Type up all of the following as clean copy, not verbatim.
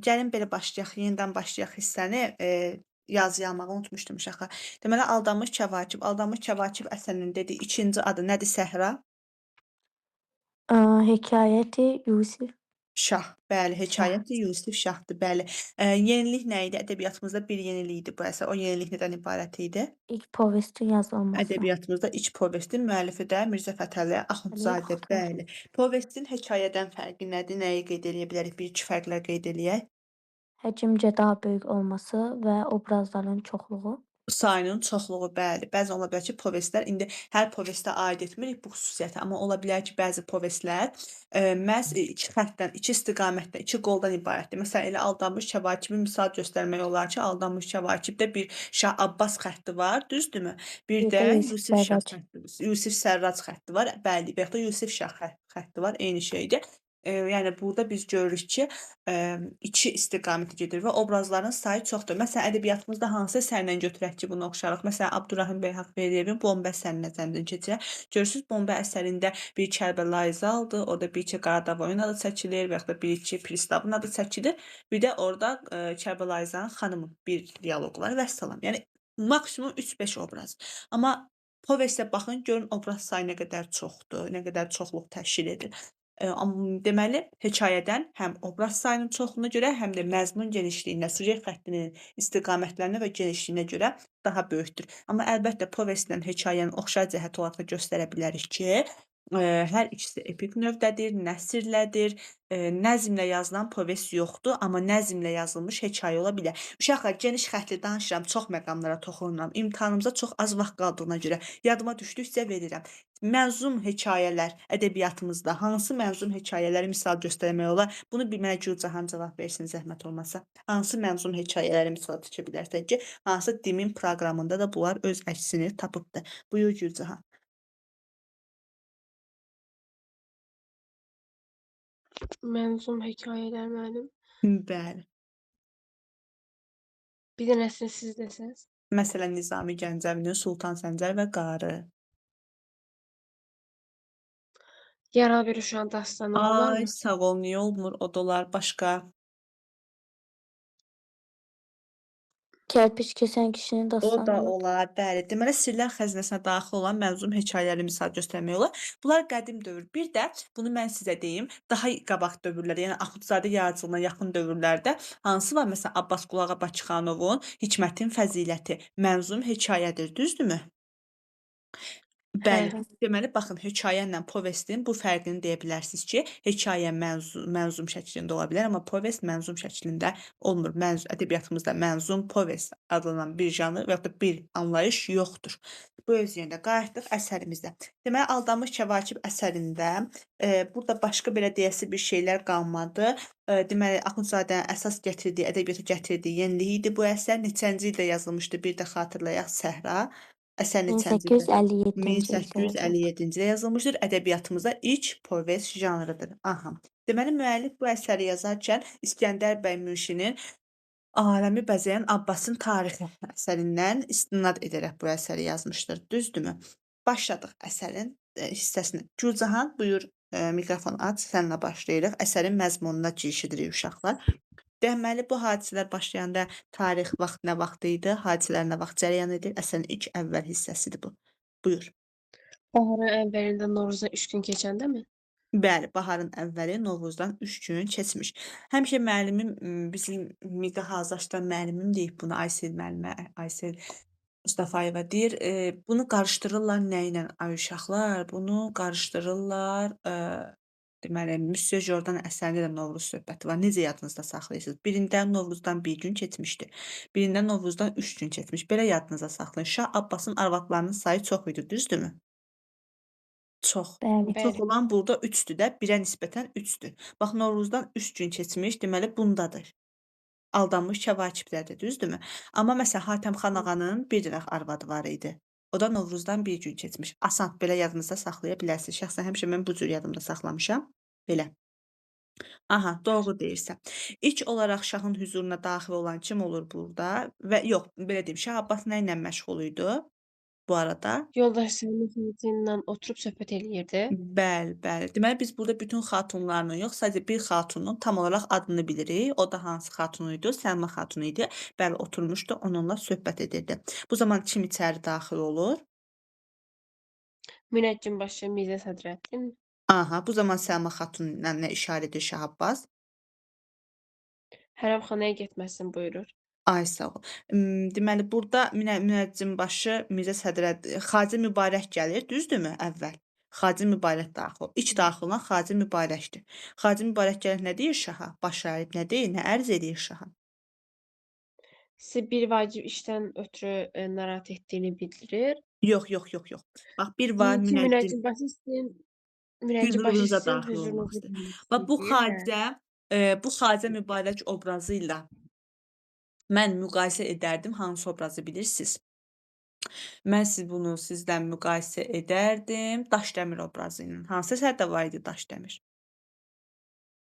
Gəlin belə başlayaq, yenidən başlayaq hissəni. Yazı yazmağı unutmuşdum uşağa. Deməli, Aldanmış Kəvakib. Aldanmış Kəvakib əsərinin dediyi ikinci adı nədir? Səhra? Hekayəti Yusif. Şah. Bəli, Şah. Hekayəti Yusif Şahdır, bəli. Yenilik nə idi? Ədəbiyyatımızda bir yenilik idi bu əsər. O yenilik nədən ibarət idi? İlk povestin yazılması. Ədəbiyyatımızda ilk povestin müəllifi də Mirzə Fətəli Əliyev Axundzadə. Xudayar. Bəli. Povestin hekayədən fərqi nədir? Nəyi qeyd eləyə bilərik? Bir-iki fərqlər qeyd eləyək. Həcmcə daha böyük olması və obrazların çoxluğu. Sayının çoxluğu, bəli. Bəzən ola bilər ki, povestlər indi hər povestə aid etmirik bu xüsusiyyəti, amma ola bilər ki, bəzi povestlər, məhz, 2 xəttdən, 2 istiqamətdən, 2 qoldan ibarətdir. Məsələn, elə Aldanmış Kəvakibi misal göstərmək olar ki, Aldanmış Kəvakibdə bir Şah Abbas xətti var, düzdürmü? Bir Bir də də Yusif Yusif Şah Sərrac. xətti, Yusif Sərrac xətti var. Bəli, və yaxud da Yusif Şah xətti var, eyni şeydir. Yəni burda biz görürük ki, 2 istiqamətə gedir və obrazların sayı çoxdur. Məsələn, ədəbiyyatımızda hansı əsərlə götürək ki, bunu oxşarıq? Məsələn, Abdurrahim bəy Haqveriyevin Bomba əsərini nəzərdən keçirək. Görürsüz, Bomba əsərində bir Kərbəlayı Zaldır, orada bir-iki Qaradavoyun adı çəkilir və yaxud da bir-iki pristavın adı çəkilir. Bir də orada Kərbəlayı Zalın xanımın bir dialoqları vəssalam. Yəni maksimum 3-5 obraz. Amma povestə baxın, görün obraz sayı nə qədər çoxdur, nə qədər çoxluq təşkil edir. Deməli, hekayədən həm obraz sayının çoxluğuna görə, həm də məzmun genişliyinə, süjet xəttinin istiqamətlərinə və genişliyinə görə daha böyükdür. Amma əlbəttə povestlə hekayənin oxşar cəhəti olaraq da göstərə bilərik ki, hər ikisi epik növdədir, nəsrlədir, nəzmlə yazılan povest yoxdur, amma nəzmlə yazılmış hekayə ola bilər. Uşaqlar, geniş xəttli danışıram, çox məqamlara toxunuram. İmtahanımıza çox az vaxt qaldığına görə yadıma düşdükcə verirəm. Mənzum hekayələr ədəbiyyatımızda hansı mənzum hekayələri misal göstərmək olar? Bunu bir mənə Gülcahan cavab versin zəhmət olmasa. Hansı mənzum hekayələri misal çəkə bilərsən ki, hansı dimin proqramında da bunlar öz əksini tapıbdır? Buyur Gülcahan. Mənzum hekayələr müəllim. Bəli. Bir dənəsini siz desəz. Məsələn, Nizami Gəncəvinin Sultan Səncər və Qarı. Yaralı bir uşağın dastanı Ay, olarmı? sağ ol, niyə olmur? O da olar. Başqa? Kərpiç kəsən kişinin O da dastanı. olar, bəli. Deməli, Sirlər Xəzinəsinə daxil olan mənzum hekayələri misal göstərmək olar. Bunlar qədim dövr. Bir də bunu mən sizə deyim, daha qabaq dövrlərdə, yəni Axundzadə yaradıcılığına yaxın dövrlərdə hansı var? Məsələn, Abbas Qulağa Bakıxanovun Hikmətin Fəziləti mənzum hekayədir, düzdürmü? Bəli. Hə. Deməli, baxın, hekayə ilə povestin bu fərqini deyə bilərsiniz ki, hekayə mənzum şəklində ola bilər, amma povest mənzum şəklində olmur. Ədəbiyyatımızda mənzum povest adlanan bir janr və yaxud da bir anlayış yoxdur. Bu öz yerində. Qayıtdıq əsərimizə. Deməli, Aldanmış Kəvakib əsərində burada başqa belə deyəsi bir şeylər qalmadı. Deməli, Axundzadənin əsas gətirdiyi, ədəbiyyata gətirdiyi yenilik idi bu əsər. Neçənci ildə yazılmışdı? Bir də xatırlayaq Səhra. Əsər neçənci ildə? 1857-ci ildə yazılıb. 1857-ci ildə yazılmışdır. Ədəbiyyatımızda ilk povest janrıdır. Aha. Deməli, müəllif bu əsəri yazarkən İskəndər bəy Münşinin Aləmi bəzəyən Abbasın tarixi əsərindən istinad edərək bu əsəri yazmışdır. Düzdürmü? Başladıq əsərin hissəsinə. Gülcahan, buyur, mikrofon aç, sənlə başlayırıq. Əsərin məzmununa giriş edirik uşaqlar. Deməli, bu hadisələr başlayanda tarix, vaxt nə vaxt idi? Hadisələr nə vaxt cərəyan edir? Əsərin ilk əvvəl hissəsidir bu. Buyur. Baharın əvvəlində Novruzdan 3 gün keçəndəmi? Bəli, baharın əvvəli Novruzdan 3 gün keçmiş. Həmişə müəllimim, bizim miqə hazırlaşdıran müəllimim deyib bunu, Aysel müəllimə, Aysel Mustafayeva deyir, bunu qarışdırırlar nə ilə ay uşaqlar? Bunu qarışdırırlar, deməli, Müsyo Jordan əsərində də Novruz söhbəti var. Necə yadınızda saxlayırsınız? Birində Novruzdan 1 gün keçmişdi. Birində Novruzdan 3 gün keçmiş. Belə yadınıza saxlayın. Şah Abbasın arvadlarının sayı çox idi, düzdürmü? Çox. Bəli. Çox Bəli. olan burada 3-dür də, 1-ə nisbətən 3-dür. Bax, Novruzdan 3 gün keçmiş, deməli bundadır. Aldanmış Kəvakibdədir, düzdürmü? Amma məsələn, Hatəmxan ağanın bir dənə arvadı var idi. O da Novruzdan 1 gün keçmiş. Asan, belə yadınızda saxlaya bilərsiniz. Şəxsən həmişə mən bu cür yadımda saxlamışam. Belə. Aha, doğru deyirsən. İlk olaraq şahın hüzuruna daxil olan kim olur burada? Və yox, belə deyim, Şah Abbas nə ilə məşğul idi? bu arada. Yoldaş Səlim xanımla oturub söhbət eləyirdi. Bəli, bəli. Deməli biz burada bütün xatunlarla yox, sadəcə bir xatunun tam olaraq adını bilirik. O da hansı xatun idi? Səlmə xatun idi. Bəli, oturmuşdu, onunla söhbət edirdi. Bu zaman kim içəri daxil olur? Münəccim başı Mirzə Sədrəddin. Aha, bu zaman Səlmə xatunla nə işarə edir Şah Abbas? Hərəmxanaya getməsini buyurur. Ay sağ ol. Deməli burada münəccim başı Mirzə Xacə Mübarək gəlir, düzdürmü əvvəl? Xacə Mübarək daxil. İlk daxil olan Xacə Mübarəkdir. Xacə Mübarək gəlib nə deyir şaha? Baş əyib nə deyir? Nə ərz eləyir şaha? Sizi bir vacib işdən ötrü narahat etdiyini bildirir. Yox, yox, yox, yox. Bax bir var Deyir ki, münəccim münəccim başı hüzurunuza sizin daxil olmaq hüzurunuza istəyir. gəlmək Bax bu istəyir. Hə. xacə, bu Xacə Mübarək obrazı ilə mən müqayisə edərdim. Hansı obrazı bilirsiniz? Mən bunu sizdən müqayisə edərdim Daşdəmir obrazı ilə. Hansı əsərdə var idi Daşdəmir?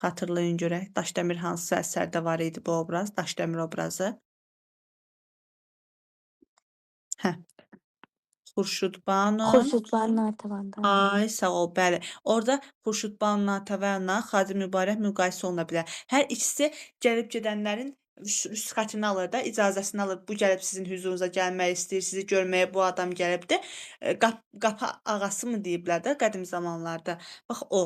Xatırlayın görək. Daşdəmir hansı əsərdə var idi bu obraz? Daşdəmir obrazı. Hə. Xurşudbanu. Xurşudbanu Natəvanda. Ay, sağ ol, bəli. Orda Xurşudbanu Natəvənlə Xacə Mübarək müqayisə oluna bilər. Hər ikisi gəlib gedənlərin rüsxətini alır da, icazəsini alır. Bu gəlib sizin hüzurunuza gəlmək istəyir, sizi görməyə bu adam gəlibdir. Qapı ağası mı deyiblər də qədim zamanlarda. Bax o.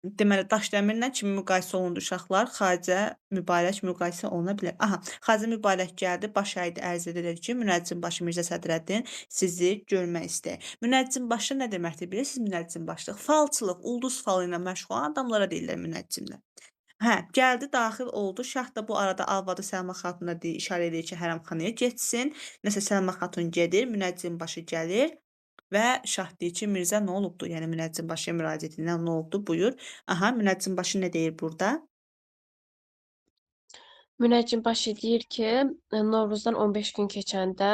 Deməli Daşdəmirlə kimi müqayisə olundu uşaqlar? Xacə Mübarək müqayisə oluna bilər. Aha, Xacə Mübarək gəldi, baş əydi, ərz edir ki, münəccim başı Mirzə Sədrəddin sizi görmək istəyir. Münəccim başı nə deməkdir? Bilirsiniz münəccim başlıq? Falçılıq, ulduz falı ilə məşğul olan adamlara deyirlər münəccimlər. Hə, gəldi, daxil oldu. Şah da bu arada arvadı Səlmə xatuna deyir, işarə edir ki, hərəmxanaya getsin. Nəsə Səlmə xatun gedir, münəccim başı gəlir və şah deyir ki, Mirzə nə olubdu? Yəni münəccim başıya müraciətindən nə olubdu? Buyur. Aha, münəccim başı nə deyir burada? Münəccim başı deyir ki, Novruzdan 15 gün keçəndə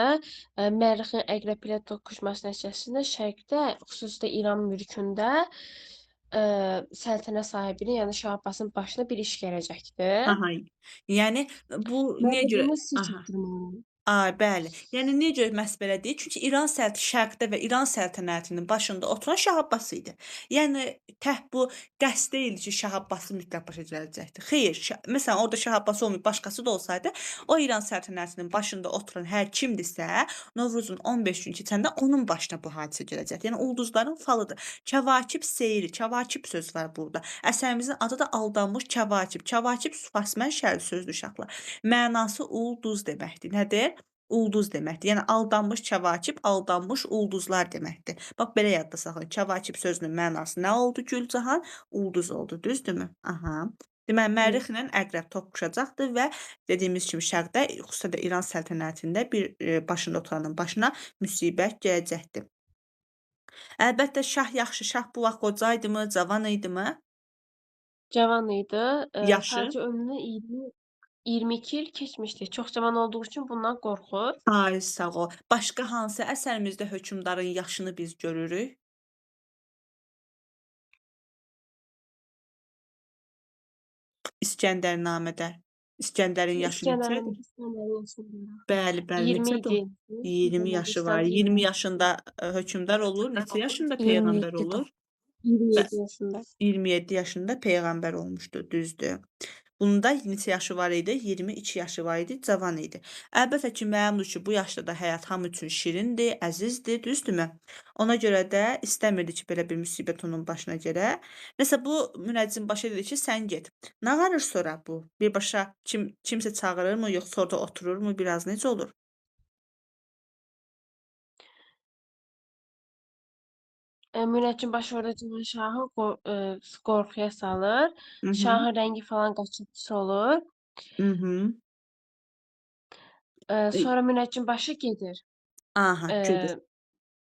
Mərrixin Əqrəb ilə toqquşması nəticəsində Şərqdə, xüsusilə İran mülkündə səltənət sahibinin, yəni Şah Abbasın başına bir iş gələcəkdir. Aha. Yəni bu Mən niyə də görə? bunu siz Aha. çatdırmalıyam. Ay, bəli. Yəni niyə görə məhz belə deyir? Çünki Şərqdə və İran səltənətinin başında oturan Şah Abbas idi. Yəni bu qəsd deyildi ki, Şah Abbasın mütləq başa gələcəkdi. Xeyr, məsələn, orada Şah Abbas olmayıb başqası da olsaydı, o İran səltənətinin başında oturan hər kimdirsə, Novruzun 15 gün keçəndə onun başına bu hadisə gələcəkdi. Yəni ulduzların falıdır. Kəvakib seyri, kəvakib söz var burada. Əsərimizin adı da Aldanmış Kəvakib. Kəvakib farsmən şərli sözdür uşaqlar. Mənası ulduz deməkdir. Nədir? Ulduz deməkdir. Yəni aldanmış kəvakib, aldanmış ulduzlar deməkdir. Bax belə yadda saxlayın. Kəvakib sözünün mənası nə oldu Gülcahan? Ulduz oldu, düzdürmü? Aha. Deməli Mərrixlə Əqrəb toqquşacaqdır və dediyimiz kimi Şərqdə, xüsusilə də İran səltənətində bir başında oturanın başına müsibət gələcəkdir. Əlbəttə şah yaxşı, şah bu vaxt qoca idimi, cavan idimi? Cavan idi. Yaşı? Sadəcə ömrünün 22 il keçmişdi. Çox cavan olduğu üçün bundan qorxur. Ay, sağ ol. Başqa hansı əsərimizdə hökmdarın yaşını biz görürük? İskəndərnamədə. İskəndərin yaşı neçədir? İskəndərin yaşında. Bəli, bəli, 20 neçədir o? idi. 20 yaşı var. 20 yaşında hökmdar olur. Neçə yaşında peyğəmbər 27 olur? 27 yaşında. 27 yaşında peyğəmbər olmuşdu, düzdür. Bunun da neçə yaşı var idi? 22 yaşı var idi, cavan idi. Əlbəttə ki, məlumdur ki, bu yaşda da həyat hamı üçün şirindir, əzizdir, düzdürmü? Ona görə də istəmirdi ki, belə bir müsibət onun başına gələ. Nəsə bu münəccim başa dedi ki, sən get. Nə varır sonra bu? Birbaşa kimsə çağırırmı, yoxsa orada otururmu? Biraz necə olur? Münəccim başı orada cavan şahı qorxuya salır. Hı hı. Şahın rəngi falan qaçıntısı olur. Hı hı. Sonra münəccim başı gedir. Aha, gedir.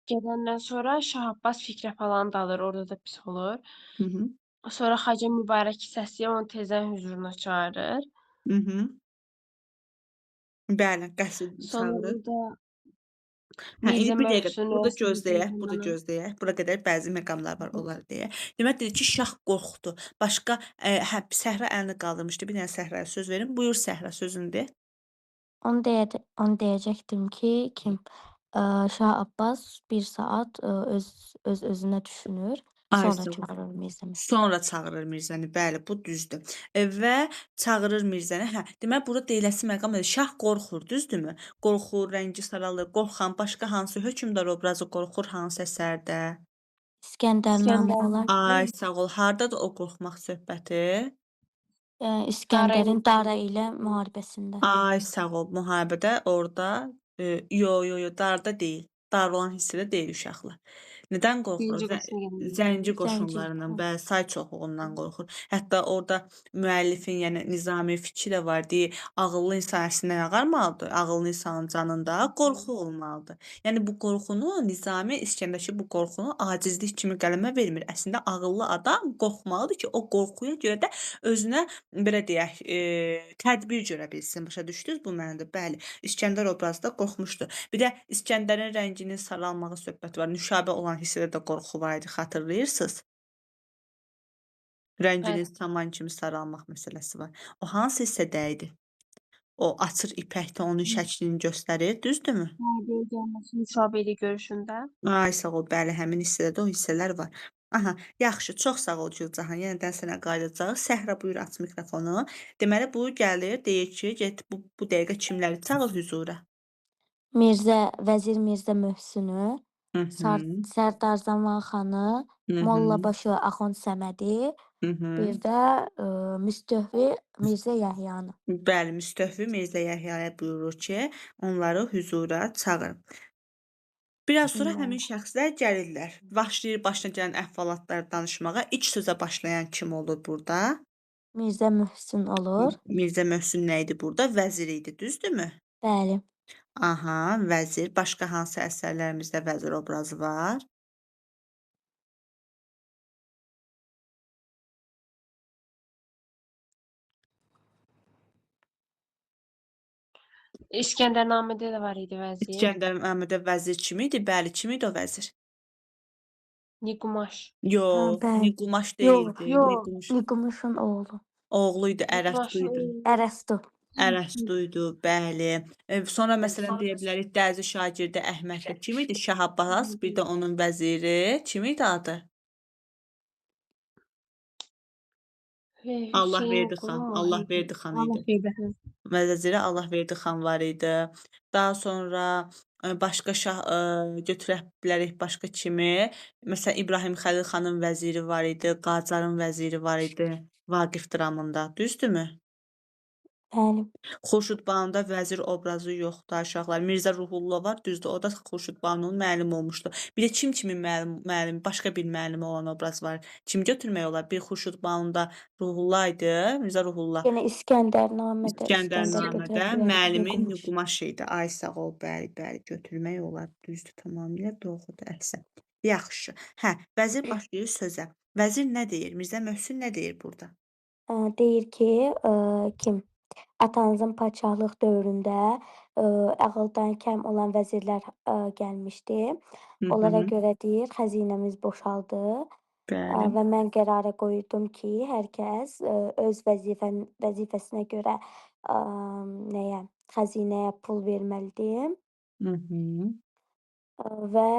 Gedəndən sonra Şah Abbas fikrə falan dalır. Orada da pis olur. Hı hı. Sonra Xacə Mübarəki səsləyir, onu tezdən hüzuruna çağırır. Hı hı. Bəli, qəsd Sonra çağırır. burada Hə, indi Mirzə bir dəqiqə, Möhsün, burada Rəsul gözləyək, burada Ceyhunla gözləyək. Bura qədər bəzi məqamlar var, onları deyək. Demək dedi ki, şah qorxdu. Başqa, Səhra əlini qaldırmışdı. Bir dənə Səhraya söz verin. Buyur Səhra, sözünü de. Onu deyəcəkdim ki, Şah Abbas 1 saat, öz-özünə düşünür, Ay sonra sağ ol. çağırır Mirzə Məhsud. Sonra çağırır Mirzəni. Bəli, bu düzdür. Və çağırır Mirzəni. Hə, deməli burada deyiləsi məqam nədir? Şah qorxur, düzdürmü? Qorxur, rəngi saralır. Qorxan başqa hansı hökmdar obrazı qorxur hansı əsərdə? İskəndərnamə olar. Ay sağ ol. Hardadır o qorxmaq söhbəti? İskəndərin Dara ilə müharibəsində. Ay sağ ol. Müharibədə orda yo, darda deyil. Dar olan hissədə deyil uşaqlar. Nədən qorxur? Birinci qoşuna gəlməyəcək. Zənci Zənci, qoşunlarından, hə. bəli, say çoxluğundan qorxur. Hətta orda müəllifin, yəni Nizami fikri də var, deyir, ağıllı insan əslində nə qalmalıdır? Ağıllı insanın canında qorxu olmalıdır. Yəni bu qorxunu Nizami İskəndərdəki bu qorxunu acizlik kimi qələmə vermir. Əslində ağıllı adam qorxmalıdır ki, o qorxuya görə də özünə belə deyək, tədbir görə bilsin. Başa düşdünüz bu mənada? Bəli, İskəndər obrazı da qorxmuşdu. Bir də İskəndərin rənginin saralmağı söhbəti var. Nüşabə olan hissədə də qorxu var idi, xatırlayırsınız? Rənginin Bəli. saman kimi saralmaq məsələsi var. O hansı hissədə idi? O açır ipəkdə onun şəklini göstərir, düzdürmü? Müharibəyə gəlməsi Nüşabə ilə görüşündə. Ay sağ ol, bəli, həmin hissədə də o hissələr var. Aha, yaxşı, çox sağ ol Gülcahan. Yenidən sənə qayıdacağıq. Səhra buyur aç mikrofonu. Deməli bu gəlir, deyir ki, get bu dəqiqə kimləri çağır hüzura? Vəzir Mirzə Möhsünü, Hı hı. Sərdar Zaman xanı, Hı hı. Mollabaşı Axund Səmədi, Hı hı. bir də Müstövfi Mirzə Yəhyanı. Bəli, Müstövfi Mirzə Yəhyaya buyurur ki, onları hüzura çağır. Biraz sonra həmin şəxslər gəlirlər. Başlayır başına gələn əhvalatları danışmağa. İlk sözə başlayan kim olur burada? Mirzə Möhsün olur. Mirzə Möhsün nə idi burada? Vəzir idi, düzdürmü? Bəli. Aha, vəzir. Başqa hansı əsərlərimizdə vəzir obrazı var? İskəndərnamədə də var idi vəzir. İskəndərnamədə vəzir kim idi? Bəli, kim idi o vəzir? Niqumaş. Yox, bəli. Niqumaş Yox, deyildi. yox. Niqumuşun oğlu. Oğlu idi, Ərəstu Niqumaşın idi. Ərəstu. Ərəstu idi, bəli. Sonra məsələn deyə bilərik Dəzi şagirdi Əhməd də kim idi? Şah Abbas, bir də onun vəziri kim idi adı? Allahverdi xan. Allahverdi xan idi. Allahverdi. Vəziri Allahverdi xan var idi. Daha sonra başqa şah götürə bilərik başqa kimi. Məsələn İbrahim Xəlil xanın vəziri var idi, Qacarın vəziri var idi Vaqif dramında, düzdürmü? Bəli. Xurşudbanıda vəzir obrazı yoxdur uşaqlar. Mirzə Ruhullah var, düzdür. O da Xurşudbanının müəllimi olmuşdu. Bir də kimin müəllim, başqa bir müəllimi olan obraz var. Kim götürmək olar? Bir Xurşudbanıda Ruhullah idi, Mirzə Ruhullah. Yenə İskəndərnamədə İskəndərnamədə müəllimin Niqumaş. Niqumaş idi. Ay sağ ol, bəli, götürmək olar. Düzdür, tamamilə doğrudur, əhsən. Yaxşı. Hə, vəzir başlayır sözə. Vəzir nə deyir? Mirzə Möhsün nə deyir burada? Deyir ki, kim? Atanızın padşahlıq dövründə ağıldan kəm olan vəzirlər gəlmişdi. Hı Onlara hı. görə deyir, xəzinəmiz boşaldı Bəli. və mən qərara qoydum ki, hər kəs öz vəzifəsinə görə xəzinəyə pul verməlidir. Hı hı. Və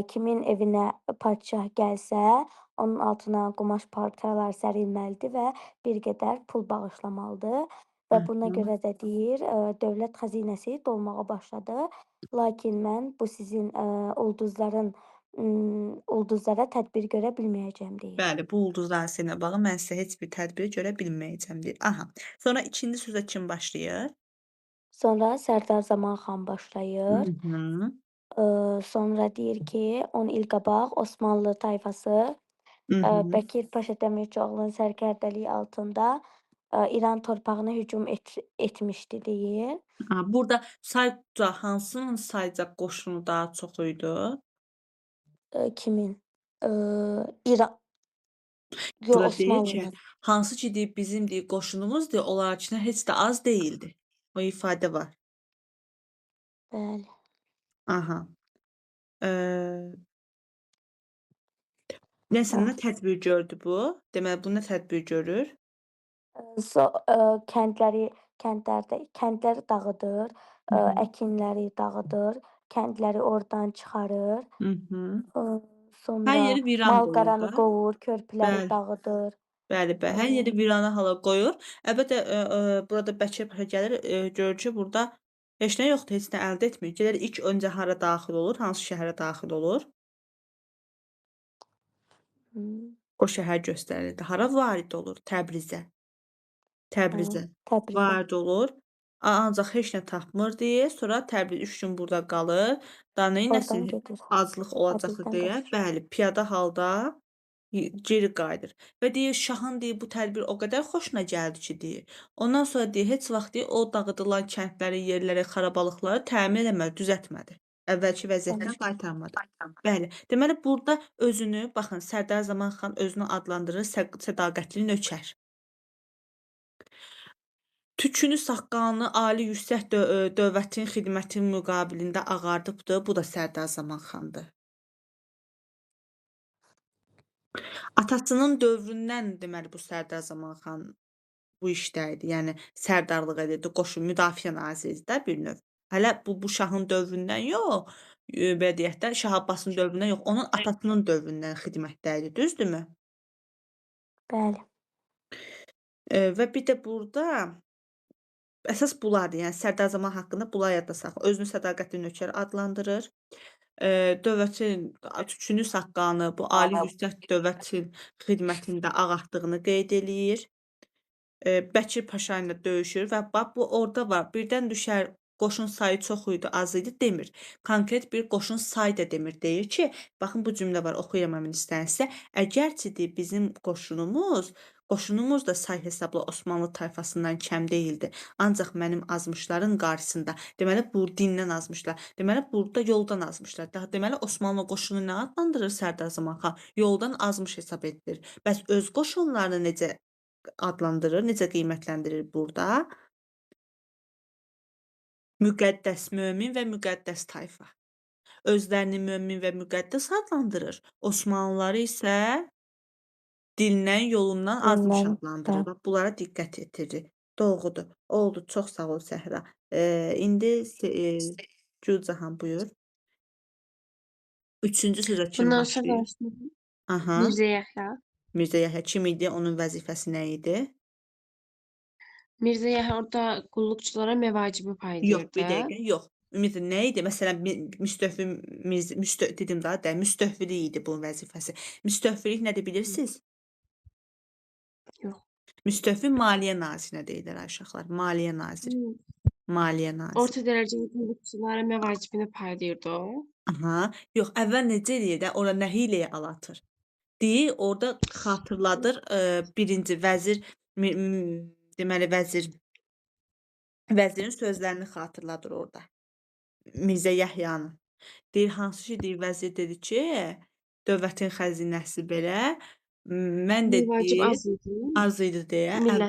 kimin evinə padşah gəlsə, onun altına qumaş parçalar sərilməlidir və bir qədər pul bağışlamalıdır və buna Hı hı. görə də deyir, dövlət xəzinəsi dolmağa başladı. Lakin mən bu sizin ulduzlara tədbir görə bilməyəcəm deyir. Bəli, bu ulduzlar sənə bağlı mən sizə heç bir tədbir görə bilməyəcəm deyir. Aha. Sonra ikinci sözə kim başlayır? Sonra Sərdar Zaman xan başlayır. Hı. Sonra deyir ki, 10 il qabaq Osmanlı tayfası Hı hı. Bəkir Paşa Dəmirçioğlunun sərkərdəliyi altında İran torpağına hücum etmişdi deyir. Burada sayca hansının sayca qoşunu daha çox idi? Kimin? İran. Yox, Burada deyir ki, Osmanlının. hansı ki deyib bizim deyib qoşunumuz deyir, onlarınkindən heç də az deyildi. O ifadə var. Bəli. Aha. Nəsə nə tədbir gördü bu? Deməli bu nə tədbir görür? Kəndləri dağıdır, Hı hı. əkinləri dağıdır, kəndləri oradan çıxarır. Mhm. Hər Sonra yeri viran qoyur malqaranı da. qovur, körpüləri Bəli. dağıdır. Bəli, bəli. Hər yeri virana hala qoyur. Əlbəttə, burada Bəkir Paşa gəlir, görür ki, burda heç nə yoxdur, heç nə əldə etmir. Gəlir ilk öncə hara daxil olur, hansı şəhərə daxil olur? Hı. O şəhər göstərilirdi. Hara varid olur? Təbrizə. Təbrizə Təbrizə. varid olur. Ancaq heç nə tapmır deyə, sonra Təbriz 3 gün burada qalır. Da neyləsin? Oradan gedir. Aclıq olacaqdır Təbrizdən deyə, qaçır. bəli, piyada halda geri qayıdır. Və deyir, şahın deyir, bu tədbir o qədər xoşuna gəldi ki, deyir. Ondan sonra deyir, heç vaxt deyir, o dağıdılan kəndləri, yerləri, xarabalıqları təmir eləmədi, düzəltmədi. Əvvəlki vəziyyətinə Bəli. qaytarmadı. Bəli. Deməli, burada özünü, baxın, Sərdar Zamanxan özünü adlandırır sədaqətli nökər. Tükünü, saqqalını ali yüksək dövlətin xidmətin müqabilində ağardıbdır. Bu da Sərdar Zamanxandır. Atasının dövründən deməli bu Sərdar Zamanxan bu işdə idi. Yəni sərdarlıq edirdi, qoşun müdafiə naziri idi də bir növ. Hələ bu şahın dövründən yox, belə deyək də, Şah Abbasın dövründən yox, onun atasının dövründən xidmətdə idi, düzdürmü? Bəli. Və bir də burda əsas bunlardır. Yəni Sərdar Zaman haqqında bunlar yadda saxla. Özünü sədaqətli nökər adlandırır. Dövlətin tükünü, saqqalını bu ali yüksək dövlətin xidmətində ağartdığını qeyd eləyir. Bəkir Paşa ilə döyüşür və bax bu orda var. Birdən düşər qoşun sayı çox idi, az idi demir. Konkret bir qoşun sayı da demir. Deyir ki, baxın bu cümlə var, oxuyuram həmin istənsə. Əgərçi deyir bizim qoşunumuz da say hesabla Osmanlı tayfasından kəm deyildi. Ancaq mənim azmışların qarşısında, deməli bu dindən azmışlar. Deməli burada yoldan azmışlar. Daha deməli Osmanlı qoşunu nə adlandırır Sərdar Zamanxan? Yoldan azmış hesab edilir. Bəs öz qoşunlarını necə adlandırır, necə qiymətləndirir burda? Müqəddəs mömin və müqəddəs tayfa. Özlərini mömin və müqəddəs adlandırır. Osmanlıları isə dindən, yolundan azmış Dindən, adlandırır. Bax, bunlara diqqət yetirir. Doğrudur. Oldu. Çox sağ ol Səhra. İndi Gülcahan buyur. Üçüncü sözə kim Bundan sonra başlayır? Aha. Mirzə Yəhya. Mirzə Yəhya kim idi? Onun vəzifəsi nə idi? Mirzə Yəhya orada qulluqçulara məvacibi Yox, paylayırdı. bir dəqiqə, yox. Ümumiyyətlə nə idi? Məsələn, dedim daha da, müstövfilik idi bunun vəzifəsi. Müstövfilik nədir bilirsiniz? Yox. Müstövfi maliyyə nazirinə deyilir ay uşaqlar. Maliyyə naziri. Maliyyə naziri. Orta dərəcəli qulluqçulara məvacibini paylayırdı o. Aha. Yox, əvvəl necə eləyir də, ora nə hiyləyə alatır? Deyir, orada xatırladır, birinci vəzir deməli vəzirin sözlərini xatırladır orada. Mirzə Yəhyanın. Deyir, hansı ki, deyir, vəzir dedi ki, dövlətin xəzinəsi belə, mən də Məvacib deyir, az idi. az idi deyə, Millət.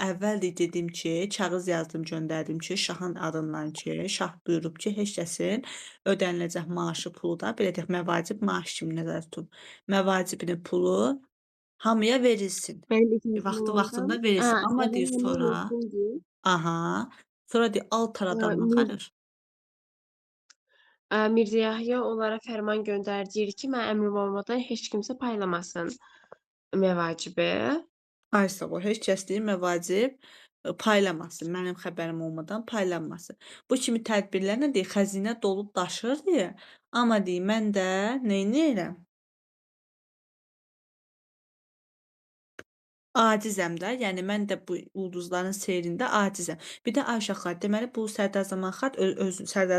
əvvəl deyir, dedim ki, kağız yazdım, göndərdim ki, şahın adından ki, şah buyurub ki, heç kəsin ödəniləcək maaşı, pulu da, belə deyək, məvacib maaş kimi nəzərdə tutun. Məvacibinin pulu hamıya verilsin. Mənim ikincim Vaxtında olanda. verilsin. Amma Sənə deyir həmin sonra, yetkindir. aha, sonra deyir, alt aradan baxarır. Mirzə Yəhya onlara fərman göndərdi, deyir ki, mən əmrim olmadan heç kimsə paylamasın məvacibi. Ay sağ ol, heç kəs deyir məvacib paylamasın, mənim xəbərim olmadan paylanmasın. Bu kimi tədbirlərlə deyir, xəzinə dolub daşır deyir. Amma deyir, mən də neyniyirəm? Acizəm də, yəni mən də bu ulduzların seyrində acizəm. Bir də ay uşaqlar, deməli bu Sərdar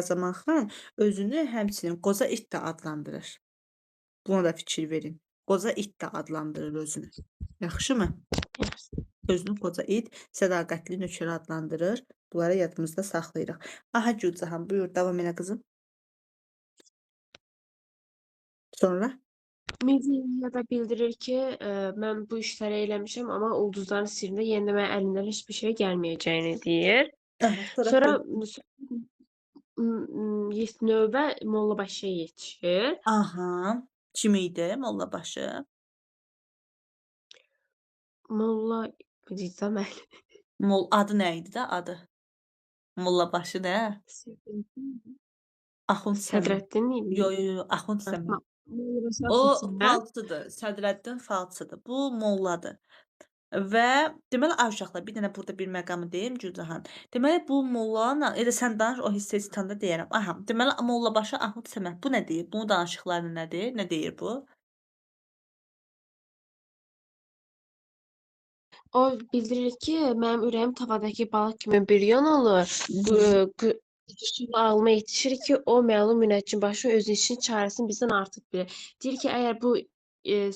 Zamanxan özünü həmçinin qoca it də adlandırır. Buna da fikir verin. Qoca it də adlandırır özünü. Yaxşımı? Yaxşı. Özünü qoca it, sədaqətli nökər adlandırır. Bunları yadımızda saxlayırıq. Aha Gülcahan, buyur, davam elə qızım. Sonra? Mirzə Yəhya da bildirir ki, mən bu işləri eləmişəm, amma ulduzların sirrində yenə də mənim əlimdən heç bir şey gəlməyəcəyini deyir. Aha, Sonra növbə Mollabaşıya yetişir. Aha, kim idi Mollabaşı? Molla deyirsən mən. Adı nə idi də adı? Mollabaşı nə? Axund Səməd. Sədrəddin idi. Axund Hə, Səməd. Molla O Başı Səməd. falçıdır, Sədrəddin falçıdır. Bu molladır. Və deməli, ay uşaqlar, bir dənə burada bir məqamı deyim Gülcahan. Deməli, bu mollanla elə sən danış, o hiss edəndə deyərəm. Aha, deməli, Mollabaşı Ahmad Səməd bu nə deyir? Bunun danışıqları nədir? Nə deyir bu? O bildirir ki, mənim ürəyim tavadakı balıq kimi büryan olur. Bu Mhm. ağlıma yetişir ki, o məlum münəccimbaşı öz işinin çarəsini bizdən artıq bilir. Deyir ki, əgər bu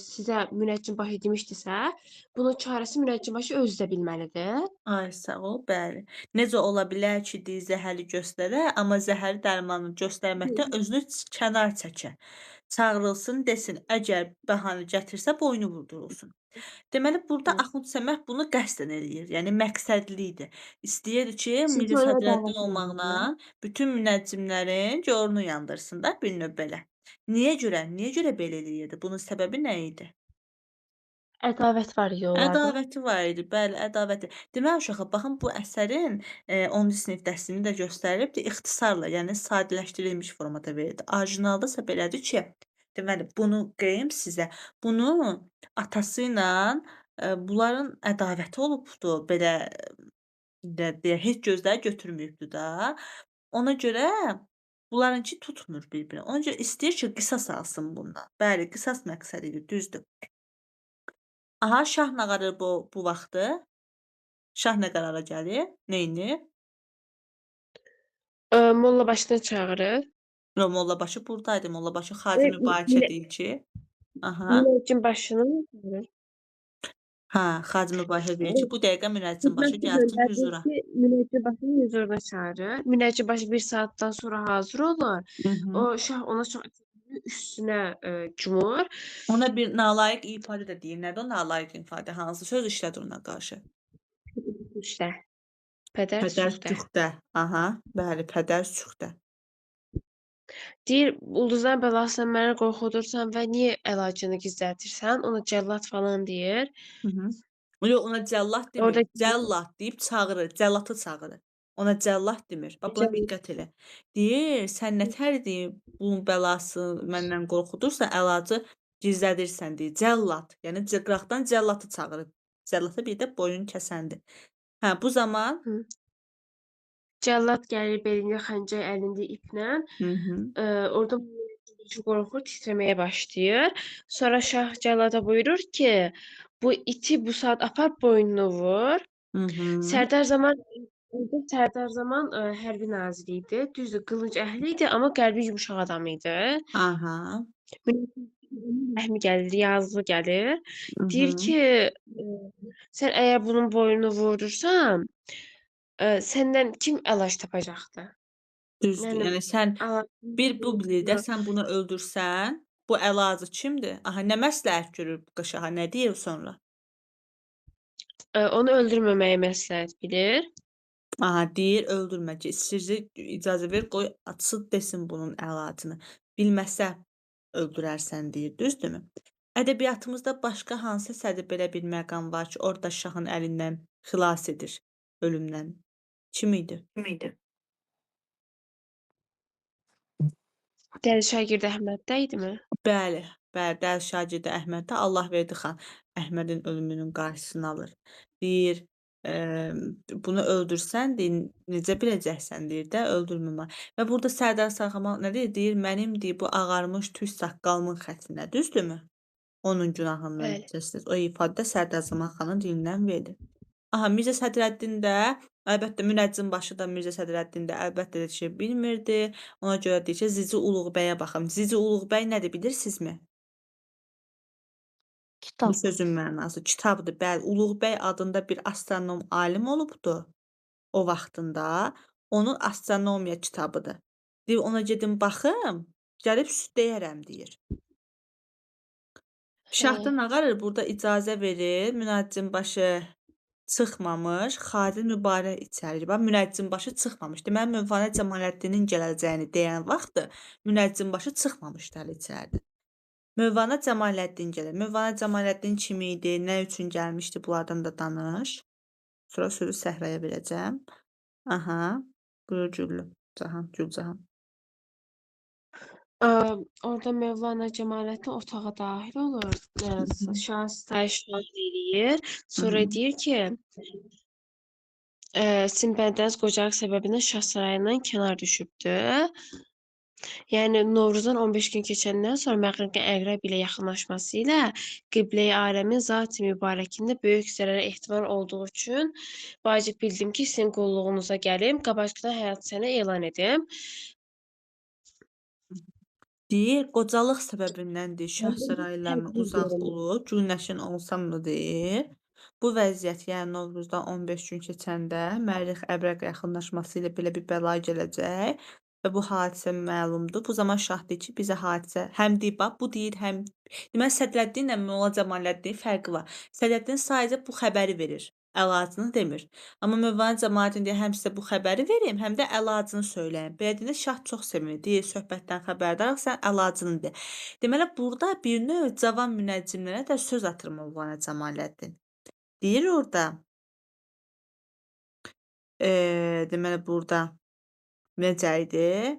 sizə münəccimbaşı demişdisə, bunun çarəsi münəccimbaşı özü də bilməlidir. Ay sağ ol, bəli. Necə ola bilər ki, deyir zəhəri göstərə, amma zəhəri dərmanı göstərməkdən özünü kənar çəkə. Çağırılsın, desin, əgər bəhanə gətirsə boynu vurdurulsun. Deməli, burada Hı. Axund Səməd bunu qəsdən eləyir. Yəni məqsədli idi. İstəyir ki, Sizi Mirzə ona Sədrəddin dəvət olmaqla edirlər. bütün münəccimlərin gorunu yandırsın da bir növ belə. Niyə görə? Niyə görə belə eləyirdi? Bunun səbəbi nə idi? Ədavət var idi onlarda. Ədavəti var idi, bəli, ədavəti. Deməli uşaqlar, baxın bu əsərin 10-cu sinif dərsini də göstəribdir. İxtisarla, yəni sadələşdirilmiş formada verildi. Orijinalda isə belədir ki, deməli bunu qeym sizə. Bunu atası ilə bunların ədavəti olubdu. Belə də deyə heç gözləri götürməyibdi da. Ona görə bunlarınki tutmur bir-birini. Ona görə istəyir ki, qisas alsın bundan. Bəli, qisas məqsədi idi, düzdür. Aha, şah nə qarır bu vaxtı? Şah nə qərara gəlir? Neynir? Mollabaşını çağırır. Yo, Mollabaşı buradaydı. Mollabaşı Və xarici mübahisə deyir ki, aha, münəccimbaşını çağırır. hə, xarici mübahisə deyir ki, bu dəqiqə müəzzin başı Xidmətçi gəlsin göndərir hüzura. ki, münəccimbaşını hüzuruna çağırır. Münəccimbaşı 1 saatdan sonra hazır olur. Mhm. O şah ona çox üstünə cumur. Ona bir nalayiq ifadə də deyir. Nədir o nalayiq ifadə? Hansı söz işlədir ona qarşı? Üstə. Pədər Pədər üstə. çuxdə. Aha, bəli, pədər çuxdə. Deyir, ulduzların bəlasından məni qorxudursan və niyə əlacını gizlədirsən? Ona cəllad falan deyir. Mhm. Yo, ona cəllad demir. Orada Cəllad deyib çağırır, cəllatı çağırır. Ona cəllad demir. Bax buna diqqət elə. Deyir, sən nətər deyir, bunun bəlası məndən qorxudursa, əlacı gizlədirsən deyir. Cəllad, yəni qıraqdan cəllatı çağırır. Cəllata bir də boyun kəsəndir. Hə, bu zaman Hı. Cəllad gəlir belində xəncər, əlində iplə. mhm, Orada münəccimbaşı qorxur, titrəməyə başlayır. Sonra şah cəllada buyurur ki, bu iti bu saat apar boynuna vur. mhm, Sərdar Zaman orada Sərdar Zaman hərbi naziri idi. Düzdür, qılınc əhli idi, amma qəlbi yumşaq adam idi. aha, Rəhmi gəlir, yazığı gəlir. Deyir mhm. ki, sən əgər bunun boynunu vurdursan, səndən kim əlac tapacaqdı? Düzdür. Yəni Yəni sən bir bu bilirdə əlacını sən bunu öldürsən, bu əlacı kimdir? Aha, nə məsləhət görür bu şaha? Nə deyir sonra? onu öldürməməyi məsləhət bilir. Aha, deyir öldürmə ki, istəyirsə icazə ver, qoy açsın desin bunun əlacını. Bilməsə öldürərsən deyir, düzdürmü? Ədəbiyyatımızda başqa hansı əsərdə belə bir məqam var ki, orada şahın əlindən xilas edir ölümdən? Kim idi? Dəli Şagird Əhməddə idimi? Bəli, bəli, dərs şagirdi Əhməddə Allahverdi xan Əhmədin ölümünün qarşısını alır. Deyir, bunu öldürsən, deyir, necə biləcəksən deyir də, öldürməmə. Və burada Sərdar Sarxamal nə deyir? Deyir, mənim deyir, bu ağarmış tük saqqalımın xətrinə, düzdürmü? Onun günahından Bəli. keçəsiz. O ifadə Sərdar Zaman xanın dilindən verilir. Aha, Mirzə Sədrəddin də, əlbəttə münəccim başı da Mirzə Sədrəddin də əlbəttə heç şey bilmirdi. Ona görə deyir ki, Zici Uluğbəyə baxım. Zici Uluğbəy nədir bilirsinizmi? Bu Kitab. sözün mənası kitabdır. Bəli, Uluğbəy adında bir astronom alim olubdu o vaxtında. Onun astronomiya kitabıdır. Deyir, ona gedim baxım, gəlib süd deyərəm deyir. Şah da Hə. nə qarır? Burada icazə verir. Münəccimbaşı çıxmamış, xarici mübarə içəri. Bax, münəccimbaşı çıxmamış. Deməli, Mövlana Cəmaləddinin gələcəyini deyən vaxtı münəccimbaşı çıxmamışlar içəridə. Mövlana Cəmaləddin gəlir. Mövlana Cəmaləddin kim idi? Nə üçün gəlmişdi? Bunlardan da danış. Sonra sözü Səhraya verəcəm. Aha. Buyur Gülcahan. Orada Mövlana Cəmaləddin otağa daxil olur. Hı hı. Şah sitayiş eləyir. Hı Sonra hı. deyir ki, sizin bəndəniz qocalıq səbəbindən Şah sarayından kənar düşübdür. Yəni Novruzdan 15 gün keçəndən sonra Məğribin Əqrəb ilə yaxınlaşması ilə Qibləyi aləmin zat-ı mübarəkində böyük zərərə ehtimal olduğu üçün vacib bildim ki, sizin qulluğunuza gəlim, qabaqcadan həyat sənə elan edim. Deyir, qocalıq səbəbindəndir şah saraylarına Tədbir uzaq görün. olub, günəşin olsam da deyir. Bu vəziyyət, yəni Novruzdan 15 gün keçəndə Mərrix Əbrəq yaxınlaşması ilə belə bir bəla gələcək və bu hadisə məlumdur. Bu zaman şah deyir ki, bizə hadisə həm deyir, bax, bu deyir, həm deməli Sədrəddinlə Molla Cəmaləddin fərqi var. Sədrəddin sadəcə bu xəbəri verir, əlacını demir. Amma Mövlana Cəmaləddin deyir, həm sizə bu xəbəri verim, həm də əlacını söyləyim. Belə deyəndə şah çox sevinir. Deyir, söhbətdən xəbərdaram, sən əlacını de. Deməli, burada bir növ cavan münəccimlərə də söz atır Mövlana Cəmaləddin. Deyir orada, deməli burada necə idi?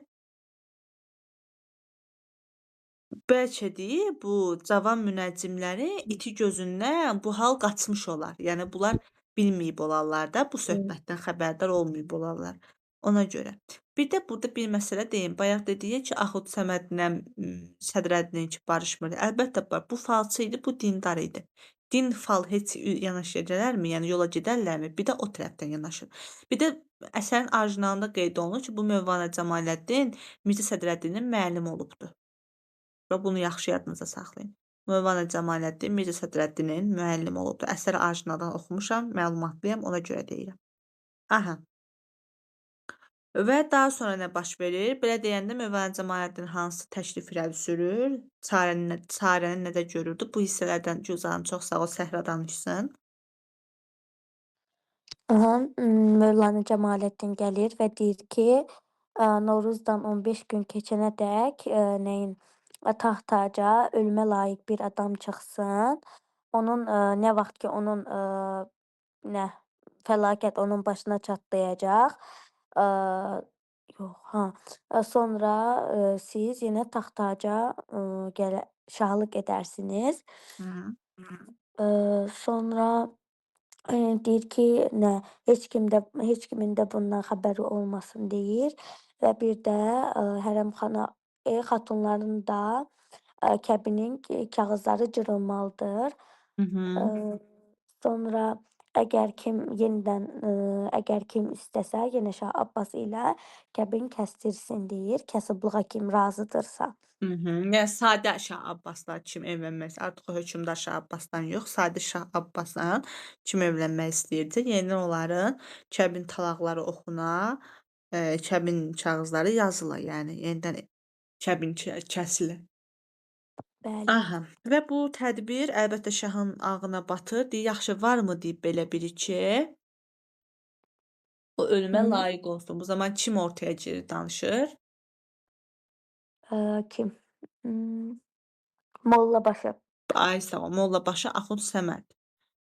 Bəlkə deyir, bu cavan münəccimləri iti gözündən bu hal qaçmış olar. Yəni bunlar bilməyib olarlar da, bu söhbətdən xəbərdar olmayıb olarlar. Ona görə. Bir də burada bir məsələ deyim. Bayaq dedik ki, Axund Səmədlə Sədrəddinki barışmır. Əlbəttə bu falçı idi, bu dindar idi. Din fal heç yanaşı gedərlərmi? Yəni yola gedərlərmi? Bir də o tərəfdən yanaşır. Bir də əsərin orijinalında qeyd olunur ki, bu Mövlana Cəmaləddin Mirzə Sədrəddinin müəllimi olubdur. Və bunu yaxşı yadınızda saxlayın. Mövlana Cəmaləddin Mirzə Sədrəddinin müəllimi olubdur. Əsəri orijinaldan oxumuşam, məlumatlıyam, ona görə deyirəm. Aha. Və daha sonra nə baş verir? Belə deyəndə Mövlana Cəmaləddin hansı təklif irəli sürür? Çarəni nədə görürdü? Bu hissələrdən Gülzarım çox sağ ol, Səhra danışsın. Mövlana Cəmaləddin gəlir və deyir ki, Novruzdan 15 gün keçənədək nəyin taxt-taca ölümə layiq bir adam çıxsın. Onun nə vaxt ki onun nə fəlakət onun başına çatlayacaq. Yox, sonra siz yenə taxt-taca şahlıq edərsiniz. Hı. Sonra deyir ki, heç kimin də bundan xəbəri olmasın deyir və bir də hərəmxana xatunların da kəbinin kağızları cırılmalıdır. Hı hı. Sonra əgər kim istəsə, yenə Şah Abbas ilə kəbin kəsdirsin deyir, kasıblığa kim razıdırsa. Hı hı. Yəni sadə Şah Abbasla kim evlənmək artıq o hökmdar Şah Abbasdan yox, sadə Şah Abbasla kim evlənmək istəyirdi, yenidən onların kəbin talaqları oxuna, kəbin kağızları yazıla, yəni yenidən kəbin kəsilir. Bəli. Aha. Və bu tədbir əlbəttə şahın ağlına batır. Deyir, yaxşı varmı deyib belə biri ki, o ölümə Hı. layiq olsun. Bu zaman kim ortaya girir, danışır? Kim? Mollabaşı. Ay sağ ol. Mollabaşı Axund Səməd.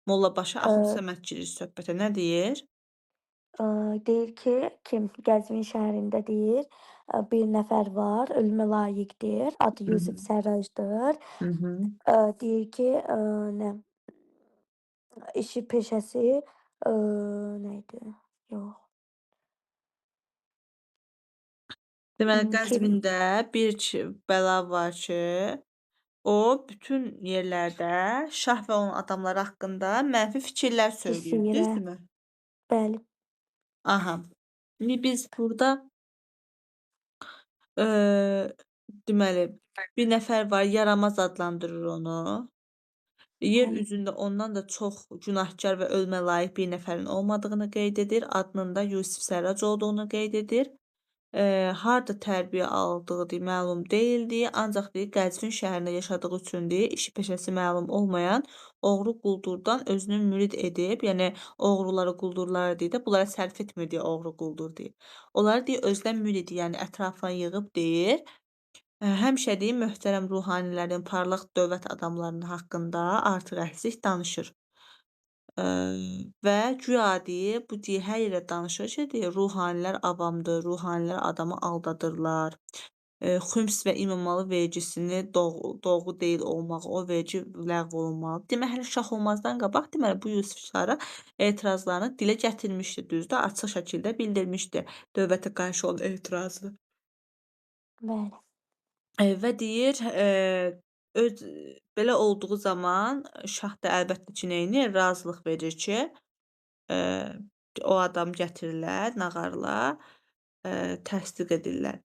Mollabaşı Axund Ə, Səməd girir söhbətə. Nə deyir? Deyir ki, kim Qəzvin şəhərində deyir, bir nəfər var, ölümə layiqdir. Adı Hı hı. Yusif Sərracdır. Hı hı. Deyir ki, nə işi peşəsi nə idi? Yox. Deməli, Kim? Qəzvində bir bəla var ki, o bütün yerlərdə şah və onun adamları haqqında mənfi fikirlər söyləyir, İstəyir. düzdürmü? Bəli. Aha. İndi biz burada deməli, bir nəfər var, yaramaz adlandırır onu. Yer Bəli. üzündə ondan da çox günahkar və ölmə layiq bir nəfərin olmadığını qeyd edir. Adının da Yusif Sərrac olduğunu qeyd edir. Harda tərbiyə aldığı məlum deyildi. Ancaq deyir, Qəzvin şəhərində yaşadığı üçün deyir, işi peşəsi məlum olmayan oğru quldurdan özünü mürid edib, yəni oğruları, quldurları deyir də, bunlara sərf etmir deyə oğru quldur deyir. Onları deyir, özdən mürid, yəni ətrafına yığıb deyir. Həmişə deyir, möhtərəm ruhanilərin, parlaq dövlət adamlarının haqqında artıq-əksik danışır. Və güya deyir, bu deyir, hər yerdə danışır ki, deyir, ruhanilər avamdır, ruhanilər adamı aldadırlar. xüms və imamalı vergisini doğru deyil olmağı, o vergi ləğv olunmalıdır. Demək, hələ şah olmazdan qabaq deməli bu Yusif Sara etirazlarını dilə gətirmişdi, düzdür? Açıq şəkildə bildirmişdi dövlətə qarşı olan etirazını. Bəli. Və deyir, öz belə olduğu zaman şah da əlbəttə ki, neyniyir? Razılıq verir ki, eee, o adam gətirirlər nağarla, təsdiq edirlər.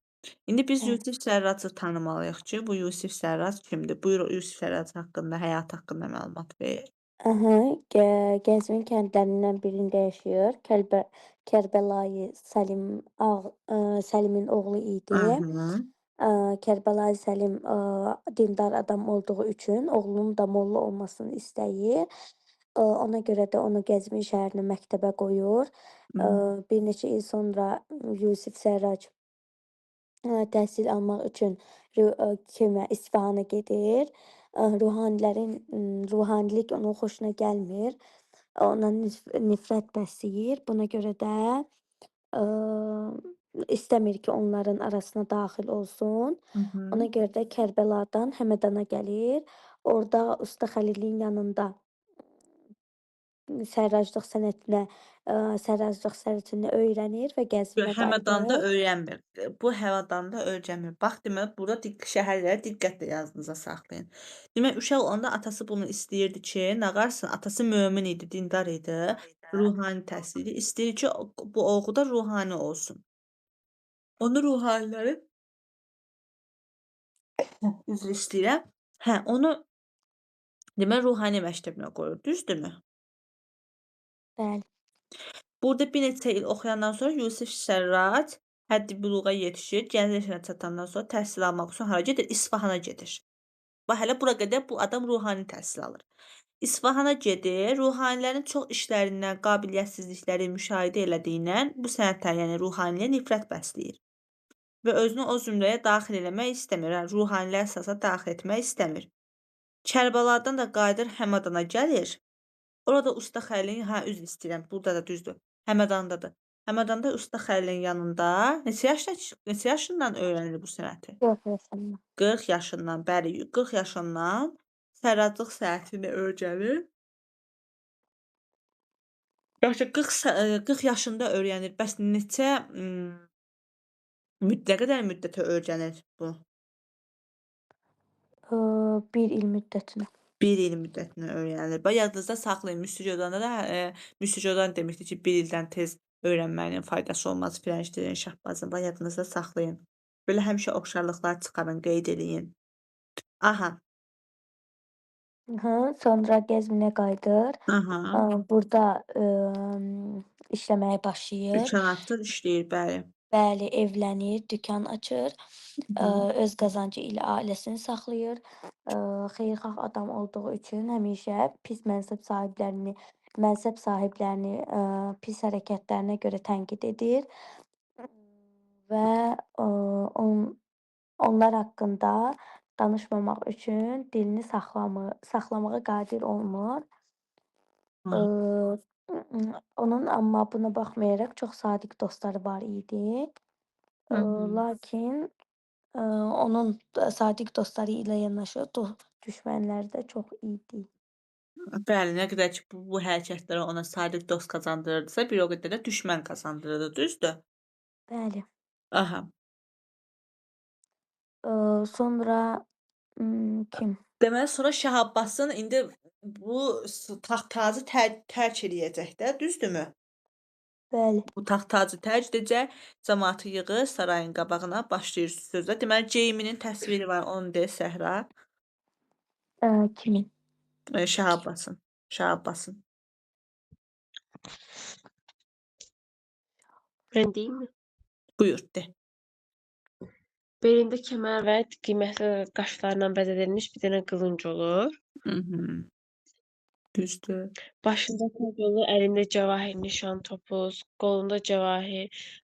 İndi biz Bəli. Yusif Sərracı tanımalıyıq ki, bu Yusif Sərrac kimdir? Buyur Yusif Sərrac haqqında, həyatı haqqında məlumat ver. Aha, Gəzvin kəndlərindən birində yaşayır. Kərbəlayı Səlimin oğlu idi. Hı. Kərbəlayı Səlim dindar adam olduğu üçün oğlunun da molla olmasını istəyir. Ona görə də onu Gəzvin şəhərinə məktəbə qoyur. Hı. Bir neçə il sonra Yusif Sərrac təhsil almaq üçün İsfahana gedir. Ruhanilik onun xoşuna gəlmir. Ona nifrət bəsləyir. Buna görə də istəmir ki, onların arasına daxil olsun. Hı. Ona görə də Kərbəladan Həmədana gəlir. Orda Usta Xəlilin yanında sərraclıq sənətinə, sərraclıq sənətini öyrənir və Qəzvinə Həmədanda qayıdır. öyrənmir. Bu Həmədanda öyrənmir. Bax, deməli, burada şəhərləri diqqətlə yadınıza saxlayın. Demək, uşaq olanda atası bunu istəyirdi ki, nağarsın, atası mömin idi, dindar idi, ruhani təhsili. İstəyir ki, bu oğlu da ruhani olsun. Onu ruhanilərin üzr istəyirəm. Onu demək, ruhani məktəbinə qoyur, düzdürmü? Bəli. Burada bir neçə il oxuyandan sonra Yusif Sərrac həddi büluğa yetişir. Gənclik yaşına çatandan sonra təhsil almaq üçün hara gedir? İsfahana gedir. Bax, hələ bura qədər bu adam ruhani təhsil alır. İsfahana gedir, ruhanilərin çox işlərindən, qabiliyyətsizlikləri müşahidə elədiyindən bu sənətə, yəni ruhaniliyə nifrət bəsləyir və özünü o zümrəyə daxil eləmək istəmir. Yəni ruhanilər sasa daxil etmək istəmir. Kərbəladan da qayıdır Həmədana gəlir. Orada Usta Xəlilin, üzr istəyirəm, burada da düzdür. Həmədandadır. Həmədanda Usta Xəlilin yanında neçə yaşından öyrənir bu sənəti? 4 yaşında. 40 yaşından, bəli, 40 yaşından sərraclıq sənətini öyrənir. Yaxşı, 40 yaşında öyrənir. Bəs neçə nə qədər müddətə öyrənir bu? 1 il müddətinə. 1 il müddətinə öyrənilir. Bax, yadınızda saxlayın. Müstəcodan da Müstəcodan demişdi ki, 1 ildən tez öyrənməyin faydası olmaz Firəngiz dilinin şahbazın. Bax, yadınızda saxlayın. Belə həmişə oxşarlıqlar çıxarın, qeyd eləyin. Aha. Sonra Gəzvinə qayıdır. Aha. Burda işləməyə başlayır. Dükan açır, işləyir, bəli. Bəli, evlənir, dükan açır. Hı. Öz qazancı ilə ailəsini saxlayır. Xeyirxah adam olduğu üçün həmişə pis mənsəb sahiblərini pis hərəkətlərinə görə tənqid edir və onlar haqqında danışmamaq üçün dilini saxlamağa qadir olmur. Onun amma buna baxmayaraq çox sadiq dostları var idi. Hı hı. Lakin onun sadiq dostları ilə yanaşı düşmənləri də çox idi. Bəli, nə qədər ki, bu hərəkətləri ona sadiq dost qazandırırdısa, bir o qədər də düşmən qazandırırdı, düzdür? Bəli. Aha. Sonra kim? Deməli, sonra Şah Abbasın indi bu taxt-tacı tərk eləyəcək də, düzdürmü? Bəli. Bu taxt-tacı tərk edəcək, cəmaatı yığır sarayın qabağına, başlayır sözə. Deməli, geyiminin təsviri var, onu de Səhra. Kimin? Şah Abbasın. Şah Abbasın. Mən deyim mi? Buyur, de. Belində kəmər və qiymətli qaşlarla bəzədilmiş bir dənə qılınc olur. Hı hı. Düzdür. Başında tacolu, əlində cəvahir nişan topuz, qolunda cəvahir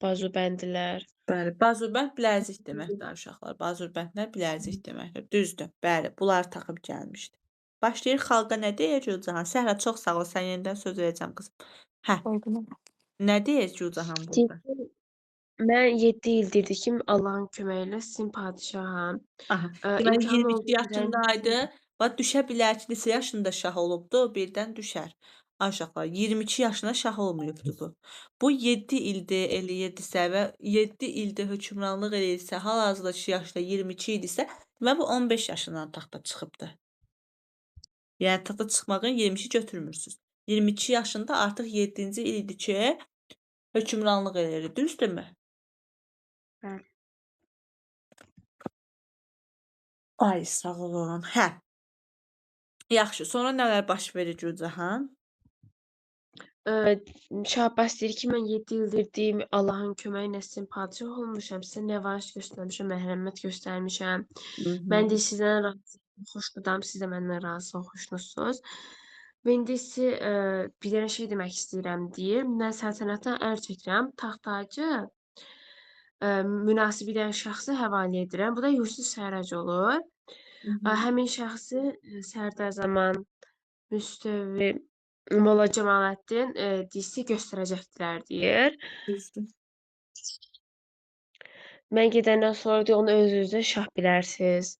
bazubəndlər. Bəli, bazubənd bilərzik deməkdir uşaqlar. Bazubəndlər bilərzik deməkdir. Düzdür. Bəli, bunlar taxıb gəlmişdi. Başlayır xalqa nə deyir Gülcahan? Səhra, çox sağ ol, sən yenidən söz verəcəm qızım. Hə, Oldu. nə deyir Gülcahan Deyir burada? ki, Mən 7 ildir ki, Allahın köməyi ilə sizin padşaham. Aha. Deməli İmtahan 22 olduğu yerdən yaşındaydı. Bax düşə bilər ki, neçə yaşında şah olubdu, birdən düşər. Ay uşaqlar, 22 yaşında şah olmayıbdı bu. Bu 7 ildir eləyirdisə və 7 ildir hökmranlıq eləyirsə, hal-hazırda yaşda 22 idisə, deməli bu 15 yaşından taxta çıxıbdı. Yəni taxta çıxmağın 20-i götürmürsüz. 22 yaşında artıq 7-ci il idi ki, hökmranlıq eləyirdi, düzdürmü? Bəli. Ay sağ olun. Hə. Yaxşı, sonra nələr baş verir Gülcahan? Şah Abbas deyir ki, mən 7 ildir deyim, Allahın köməyi ilə sizin padşah olmuşam, sizə nəvaziş göstərmişəm, mərhəmət göstərmişəm. Mən Mhm. də sizdən razıyam, xoşnudam, siz də məndən razısınız, xoşnudsuz. Və indi sizə bir dənə şey demək istəyirəm deyir. Mən səltənətdən əl çəkirəm, taxt-tacı münasib edən şəxsə həvalə edirəm. Bu da Yusif Sərrac olur. Mhm. Həmin şəxsi Sərdar Zaman, Müstəvi Molla Cəmaləddin dizisi göstərəcəkdilər deyir. Düzdür. Mən gedəndən sonra deyir, onu özünüzə şah bilərsiz.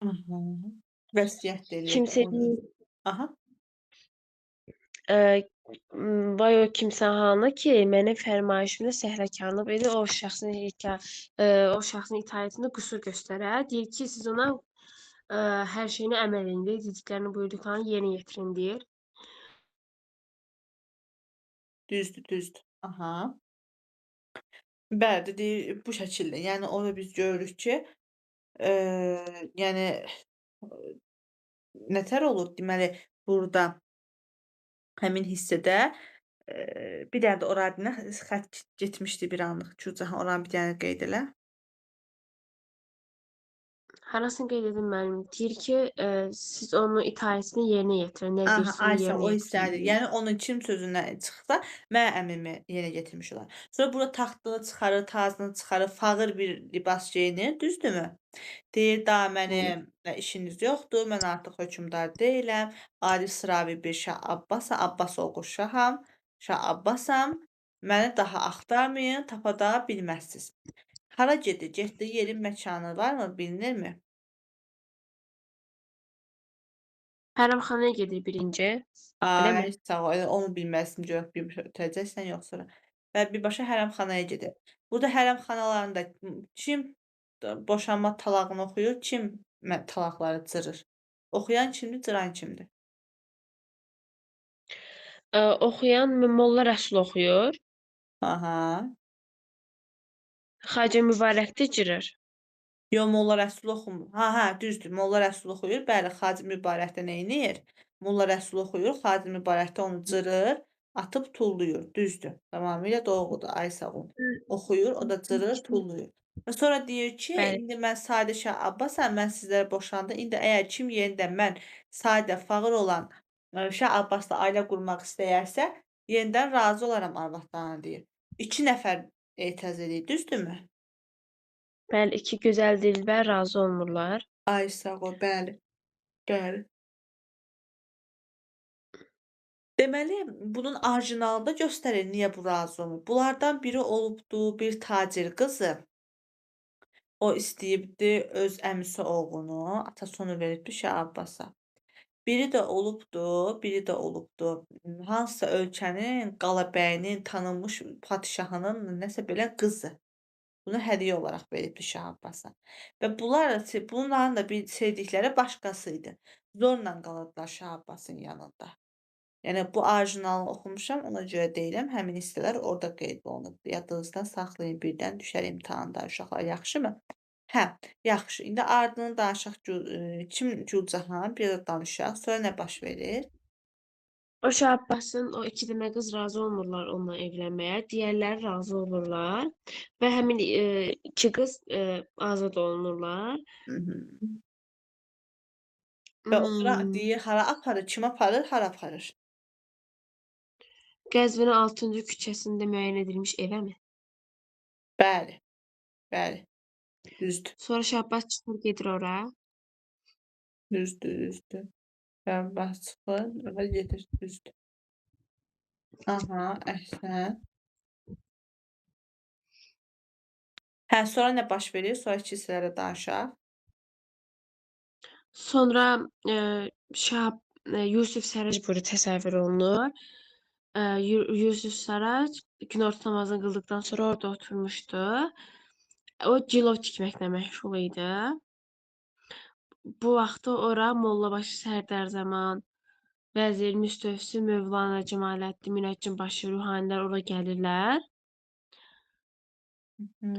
Aha. Vəsiyyət də eləyir Kimsə onu. deyir, Aha. vay o kimsə hanı ki, mənim fərmayişimdə səhrəkarlıq edir, o şəxsin itaətində qüsur göstərər. Deyir ki, siz ona hər şeyini əməl edin deyir, dediklərini, buyurduqlarını yerinə yetirin deyir. Düzdür, düzdür. Aha. Bəli, deyir bu şəkildə. Yəni orada biz görürük ki, yəni nətər olur? Deməli, burada həmin hissədə bir dənə də oradına xətt getmişdi bir anlıq. Gülcahan, oranı bir dənə qeyd elə. Harasını qeyd edim müəllim? Deyir ki, siz onun itaətini yerinə yetirin, nə Aha, deyirsə onu Aysa o yerinə hissədir. yetirin deyir. Yəni onun kim sözündən çıxsa, mənim əmrimi yerinə yetirmiş olar. Sonra burada taxtını çıxarır, tacını çıxarır, fağır bir libas geyinir, düzdürmü? Deyir, daha Bəli. mənim işiniz yoxdur, mən artıq hökmdar deyiləm. Ali sıravi bir Şah Abbasam, Abbas oğlu şaham, Şah Abbasam. Məni daha axtarmayın, tapa da bilməzsiniz. Hara gedir? Getdiyi yerin məkanı varmı, bilinirmi? Hərəmxanaya gedir birinci, Ay, eləmi? sağ ol. Elə onu bilməzdim görək bir ötürəcəksən yoxsa sonra. Və birbaşa hərəmxanaya gedir. Burada hərəmxanalarında kim boşanma talağını oxuyur, kim talaqları cırır? Oxuyan kimdir, cıran kimdir? Oxuyan Molla Rəsul oxuyur, Aha. Xacə Mübarək də cırır. Yox, Molla Rəsul oxumur. Hə, düzdür. Molla Rəsul oxuyur. Bəli, Xacə Mübarək də neyniyir? Molla Rəsul oxuyur, Xacə Mübarək də onu cırır, atıb tullayır. Düzdür. Tamamilə doğrudur. Ay sağ ol. Oxuyur, o da cırır, tullayır. Və sonra deyir ki, Bəli. indi mən Sadə Şah Abbasam, mən sizlərə boşandım. İndi əgər kim yenidən mən Sadə fağır olan Şah Abbasla ailə qurmaq istəyərsə, yenidən razı olaram arvadlarına deyir. 2 nəfər etiraz edir, düzdürmü? Bəli, iki gözəl dilbər razı olmurlar. Ay sağ ol, bəli, bəli. Deməli, bunun orijinalında göstərir niyə bu razı olmur. Bunlardan biri olubdu bir tacir qızı. O istəyibdi öz əmisi oğlunu, atası onu veribdi Şah Abbasa. Biri də olubdu, hansısa ölkənin qalabəyinin, tanınmış padşahının nəsə belə qızı. Bunu hədiyyə olaraq veribdi Şah Abbasa. Və bunların da bir sevdikləri başqası idi. Zorla qalırdılar Şah Abbasın yanında. Yəni bu orijinalını oxumuşam, ona görə deyirəm, həmin hissələr orada qeyd olunub. Yadınızda saxlayın, birdən düşər imtahanda uşaqlar, yaxşımı? Hə, yaxşı. İndi ardını danışaq kim Gülcahan, biraz danışaq. Sonra nə baş verir? O Şah Abbasın o iki dənə qız razı olmurlar onunla evlənməyə. Digərləri razı olurlar və həmin iki qız azad olunurlar. Mhm. Və onlara Hmm. deyir, hara aparır, kim aparır, hara aparır? Qəzvinin 6-cı küçəsində müəyyən edilmiş evəmi? Bəli, bəli. Düzdür, Sonra Şah Abbas çıxır gedir ora. düzdür, düzdür. Bəli, çıxır və gedir, düzdür. Aha, əhsən. Hə, sonra nə baş verir? Sonrakı hissələrdə danışaq. Sonra, Şahab Yusif Sərrac burada təsəvvür olunur. Yusif Sərrac günorta namazını qıldıqdan sonra orada oturmuşdu. O cilov tikməklə məşğul idi. Bu vaxtda ora Mollabaşı Sərdərzaman, Vəzir Müstövsi Mövlana Cəmaləddin Münəccimbaşı ruhanilər ora gəlirlər. Hı.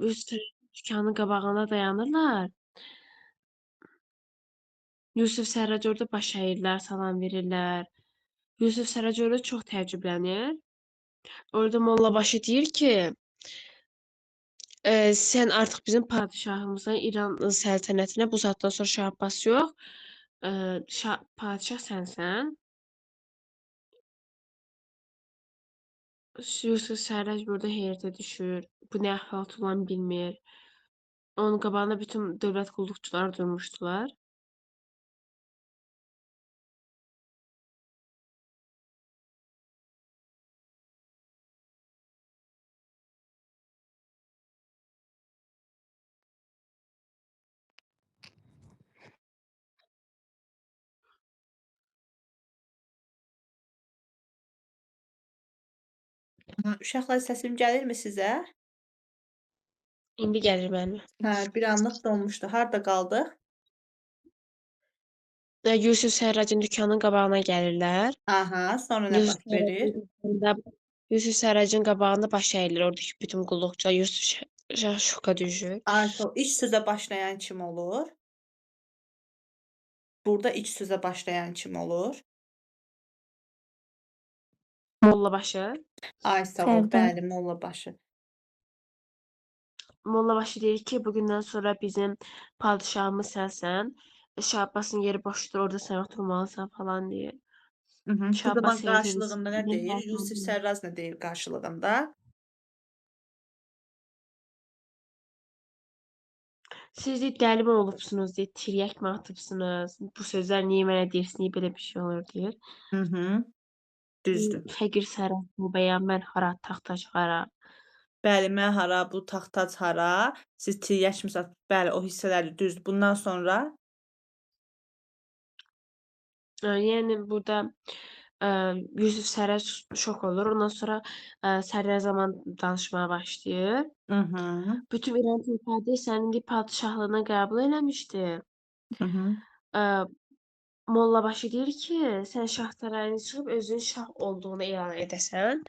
Yusif Sərrac dükanın qabağına dayanırlar. Yusif Sərrac orada baş əyirlər, salam verirlər. Yusif Sərrac orada çox təəccüblənir. Orada Mollabaşı deyir ki, sən artıq bizim padşahımızsan, İran səltənətinə bu saatdan sonra Şah Abbas yox, padşah sənsən. Yusif Sərrac burada heyrətə düşür. Bu nə əhvalat olan bilmir. Onun qabağında bütün dövlət qulluqçuları durmuşdular. Uşaqlar səsim gəlirmi sizə? İndi gəlir mənim. Hə, bir anlıq donmuşdu. Harda qaldıq? Yusif Sərracın dükanının qabağına gəlirlər. Aha, sonra nə baş verir? Yusif Sərracın qabağında baş əyilir oradakı bütün qulluqçular. Yusuf Şah şoka düşür. Ayşə, ilk sözə başlayan kim olur? Burada ilk sözə başlayan kim olur? Mollabaşı. Ay sağ ol, Sərdar. bəli, Mollabaşı. Mollabaşı deyir ki, bugündən sonra bizim padşahımız sənsən. Şah Abbasın yeri boşdur, orada sən oturmalısan falan deyir. Bu Şah zaman Abbas heyrətə qarşılığında nə düşür. deyir? Yusif Sərraz nə deyir qarşılığında? Siz deyir, dəli mi olubsunuz deyir, tiryək mi atıbsınız? Bu sözlər niyə mənə deyirsin, niyə belə bir şey olur deyir. Düzdür. Fəqir sərraf bu bəyəm, mən hara taxta çıxaram. Bəli, mən hara, bu taxtac hara, siz tiryək misal, bəli, o hissələri düzdür. Bundan sonra Yəni burada Yusif Sərrac şok olur. Ondan sonra Sərrəzaman danışmağa başlayır. Bütün İran türkləri sənin indi padşahlığına qəbul eləmişdi. Mollabaşı deyir ki, sən şah sarayına çıxıb özünün şah olduğunu elan edəsən.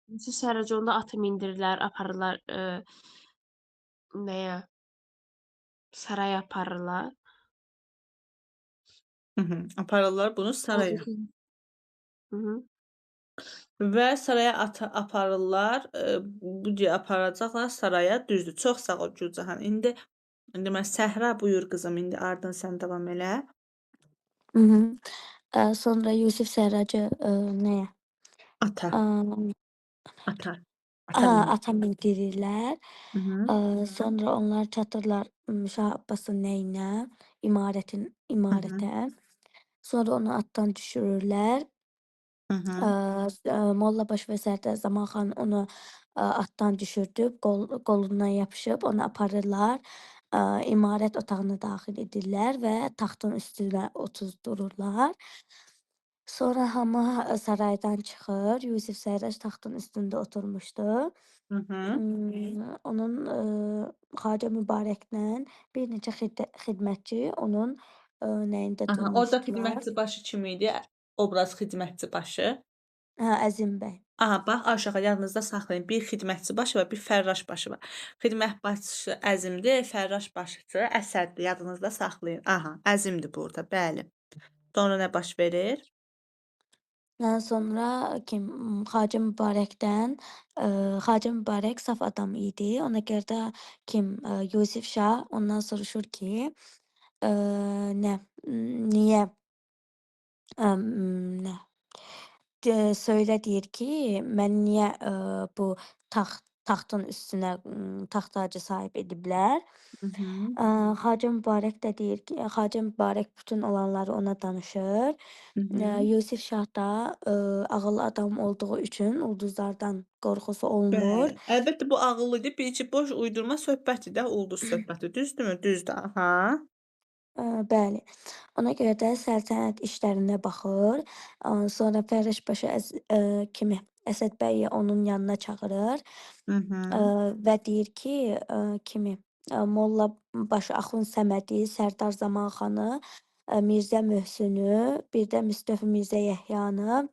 Yusif Sərrac onda atı mindirirlər, aparırlar nəyə? Saraya aparırlar. Aparırlar bunu saraya. Hı -hı. Və saraya aparırlar. Bu cür aparacaqlar saraya. Düzdür. Çox sağ ol Gülcahan. İndi mən Səhra buyur qızım. İndi ardın sən davam elə. Hı -hı. Sonra Yusif Sərracı nəyə? Ata. Ata. Ata mindirirlər. Sonra onlar çatırlar Şah Abbasın nəyinə? İmarətə. Sonra onu atdan düşürürlər. Mollabaşı və Sərdar Zamanxan onu atdan düşürdüb, qolundan yapışıb onu aparırlar. İmarət otağına daxil edirlər və taxtın üstünə otuzdururlar. Sonra hamı saraydan çıxır. Yusif Sərrac taxtın üstündə oturmuşdu. Onun Xacə Mübarəklə bir neçə xidmətçi onun nəyində Orada durmuşdular. xidmətçi başı kim idi? Obraz xidmətçi başı. Əzim bəy. Bax, aşağı yadınızda saxlayın. Bir xidmətçi başı və bir fərraş başı var. Xidmət başçısı Əzimdir, fərraş başçısı Əsəddir. Yadınızda saxlayın. Əzimdir burada, bəli. Sonra nə baş verir? Sonra Xacə Mübarəkdən Xacə Mübarək saf adam idi. Ona görə də Yusif Şah ondan soruşur ki, niyə söylə deyir ki, mən niyə bu taxt taxtın üstünə, taxt tacı sahib ediblər. Hı hı. Xacə Mübarək də deyir ki, Xacə Mübarək bütün olanları ona danışır. Hı hı. Yusif Şah da, ağıllı adam olduğu üçün ulduzlardan qorxusu olmur. Bəli. Əlbəttə bu ağıllı idi. Bircə boş uydurma söhbətdir də, ulduz söhbəti. Düzdürmü? Düzdür. Aha. Bəli. Ona görə də səltənət işlərinə baxır. Sonra Fərəş paşa kimi Əsəd bəyi onun yanına çağırır. Hı hı. Və deyir ki, kimi, Molla başı Axund Səmədi, Sərdar Zamanxanı, Mirzə Möhsünü, bir də Müstəfi Mirzə Yəhyanı,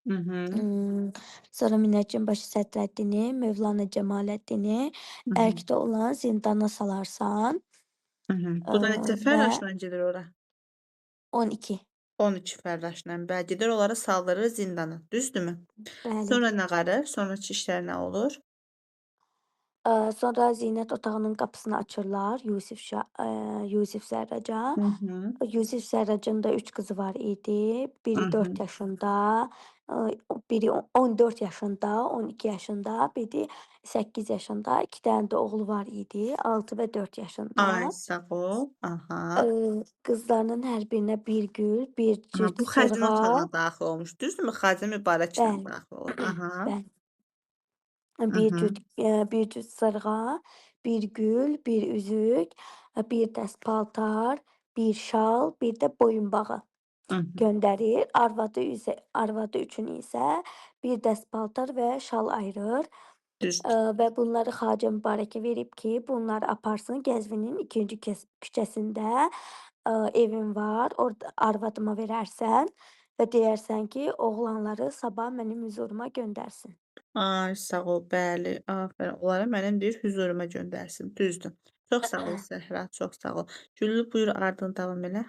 Hı hı. sonra Münəccim başı Sədrəddini, Mövlana Cəmaləddini Hı hı. ərkdə olan zindana salarsan, Hı hı. Bu da neçə və fərraşla gedir ora? 12. 12 fərraşla. Bəli, gedir onları saldırır zindana. Düzdürmü? Bəli. Sonra nə qarır? Sonrakı işlər nə olur? Sonra zinət otağının qapısını açırlar Yusif Zərraca. Hı hı. Yusif Zərracın da 3 qızı var idi. Hı Biri hı. 4 yaşında, biri 14 yaşında, 12 yaşında, biri 8 yaşında. 2 dənə də oğlu var idi, 6 və 4 yaşında. Ay, sağ ol. Aha. Qızlarının hər birinə bir gül, bir Aha, cüt bu xəzinə sırğa. otağına daxil olmuş. Düzdürmü? Xəzinə mübarəklə Bəli, daxil olur. Aha. bəli. Hı Bir hı. cüt, bir cüt sırğa, bir gül, bir üzük, bir dəst paltar, bir şal, bir də boyunbağı Hı hı. göndərir. Arvadı üçün isə bir dəst paltar və şal ayırır. Düzdür. Və bunları Xacə Mübarəkə verib ki, bunları aparsın Gəzvinin 2-ci küçəsində, evim var, orda arvadıma verərsən və deyərsən ki, oğlanları sabah mənim hüzuruma göndərsin. Ay, sağ ol. Bəli, afərin. Onları mənim deyir hüzuruma göndərsin. Düzdür. Çox sağ ol Zəhra, çox sağ ol. Güllü, buyur ardını davam elə.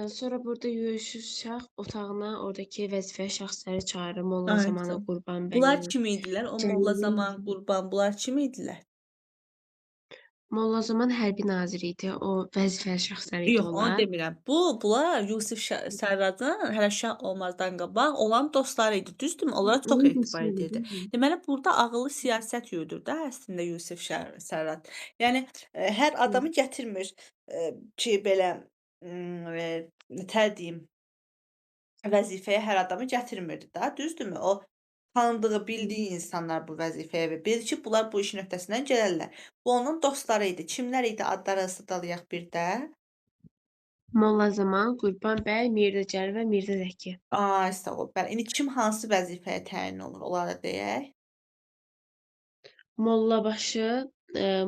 Sonra burada Yusif Şah otağına oradakı vəzifəli şəxsləri çağırır. Molla Ay, sağ Zamanı, ol. Qurban Bunlar bəyi, kim idilər? O Molla Cəlil. Zaman, Qurban, bunlar kim idilər? Molla Zaman hərbi naziri idi. O vəzifəli şəxslər idi Yox, onu onlar. demirəm. Bunlar Yusif Sərracın hələ şah olmazdan qabaq olan dostları idi. Düzdürmü? Onlara çox Onun etibar dostları edirdi. idi. Deməli, burada ağıllı siyasət yürüdür də əslində Yusif Sərrac. Yəni hər adamı gətirmir ki, belə nətər deyim, vəzifəyə hər adamı gətirmirdi də, düzdürmü? O tanıdığı, bildiyi insanlar bu vəzifəyə və bilir ki, bunlar bu işin öhdəsindən gələrlər. Bu onun dostları idi. Kimlər idi? Adları sıralayaq bir də. Molla Zaman, Qurban bəy, Mirzə Cəlil və Mirzə Zəki. Ay, sağ ol. Bəli, indi kim hansı vəzifəyə təyin olur, onları deyək. Mollabaşı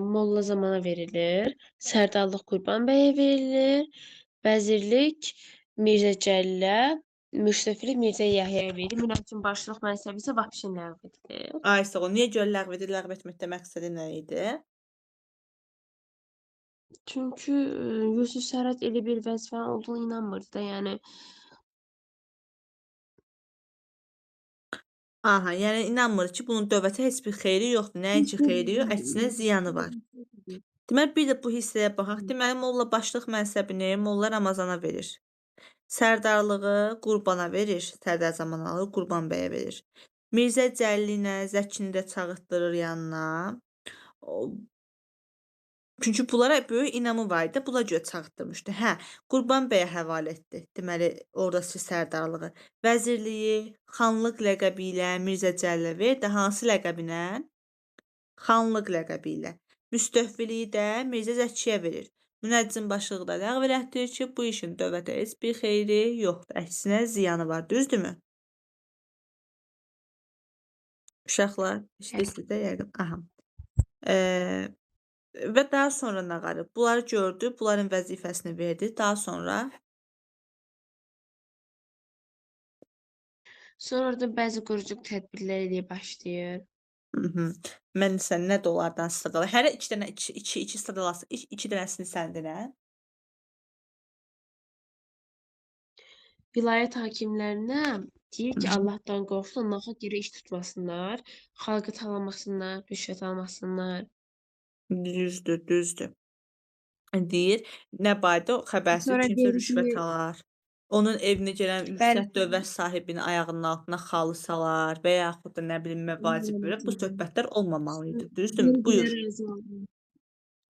Molla Zamana verilir. Sərdarlıq Qurban bəyə verilir. Vəzirlik Mirzə Cəlilə, müşrəfilik Mirzə Yahyaya verilir. Münəccim başlıq mənsəbi isə vəhşi ləğv edilir. Ay, sağ ol. Niyə görə ləğv edir? Ləğv etməkdə məqsədi nə idi? Çünki Yusif Sərrac elə bir vəzifənin olduğuna inanmırdı da, yəni Aha, yəni inanmır ki, bunun dövlətə heç bir xeyri yoxdur. Nəinki xeyri yox, əksinə ziyanı var. Deməli, bir də bu hissəyə baxaq. Deməli, Molla başlıq mənsəbini Molla Ramazana verir. Sərdarlığı Qurbana verir. Sərdar Zamanlı Qurban bəyə verir. Mirzə Cəlili ilə Zəkini də çağırtdırır yanına. O çünki bunlara böyük inamı var idi. Buna görə çağırtdırmışdı. Hə, Qurban bəyə həvalə etdi. Deməli, oradakı sərdarlığı. Vəzirliyi xanlıq ləqəbi ilə Mirzə Cəlilə verdi. Hansı ləqəbinə? Xanlıq ləqəbi ilə. Müstəvfiliyi də Mirzə Zəkiyə verir. Münəccim başlığı da ləğv elətdirir ki, bu işin dövlətə heç bir xeyri yoxdur. Əksinə ziyanı var. Düzdürmü? Uşaqlar, eşidirsiniz də yəqin. Aha. Və daha sonra nə qarıb? Bunları gördü, bunların vəzifəsini verdi. Daha sonra sonra orada bəzi qurucuq tədbirlər eləyə başlayır. Mən sən nə də onlardan sırala. Hərə 2 dənə 2 sıralasın. 2 dənəsini sən denə. Vilayət hakimlərinə deyir ki, Allahdan qorxsun, nahaq yerə iş tutmasınlar, xalqı talamasınlar, rüşvət almasınlar. Düzdür, düzdür. deyir, nə barədə o xəbərsiz Sonra kimsə rüşvət vergi alar. Onun evinə gələn bəli, yüksək dövlət sahibinin ayağının altına xalı salar və yaxud da nə bilim məvacib verər. Bu anladım. söhbətlər olmamalı idi. Düzdürmü? Buyur. Vergiləri azaldı.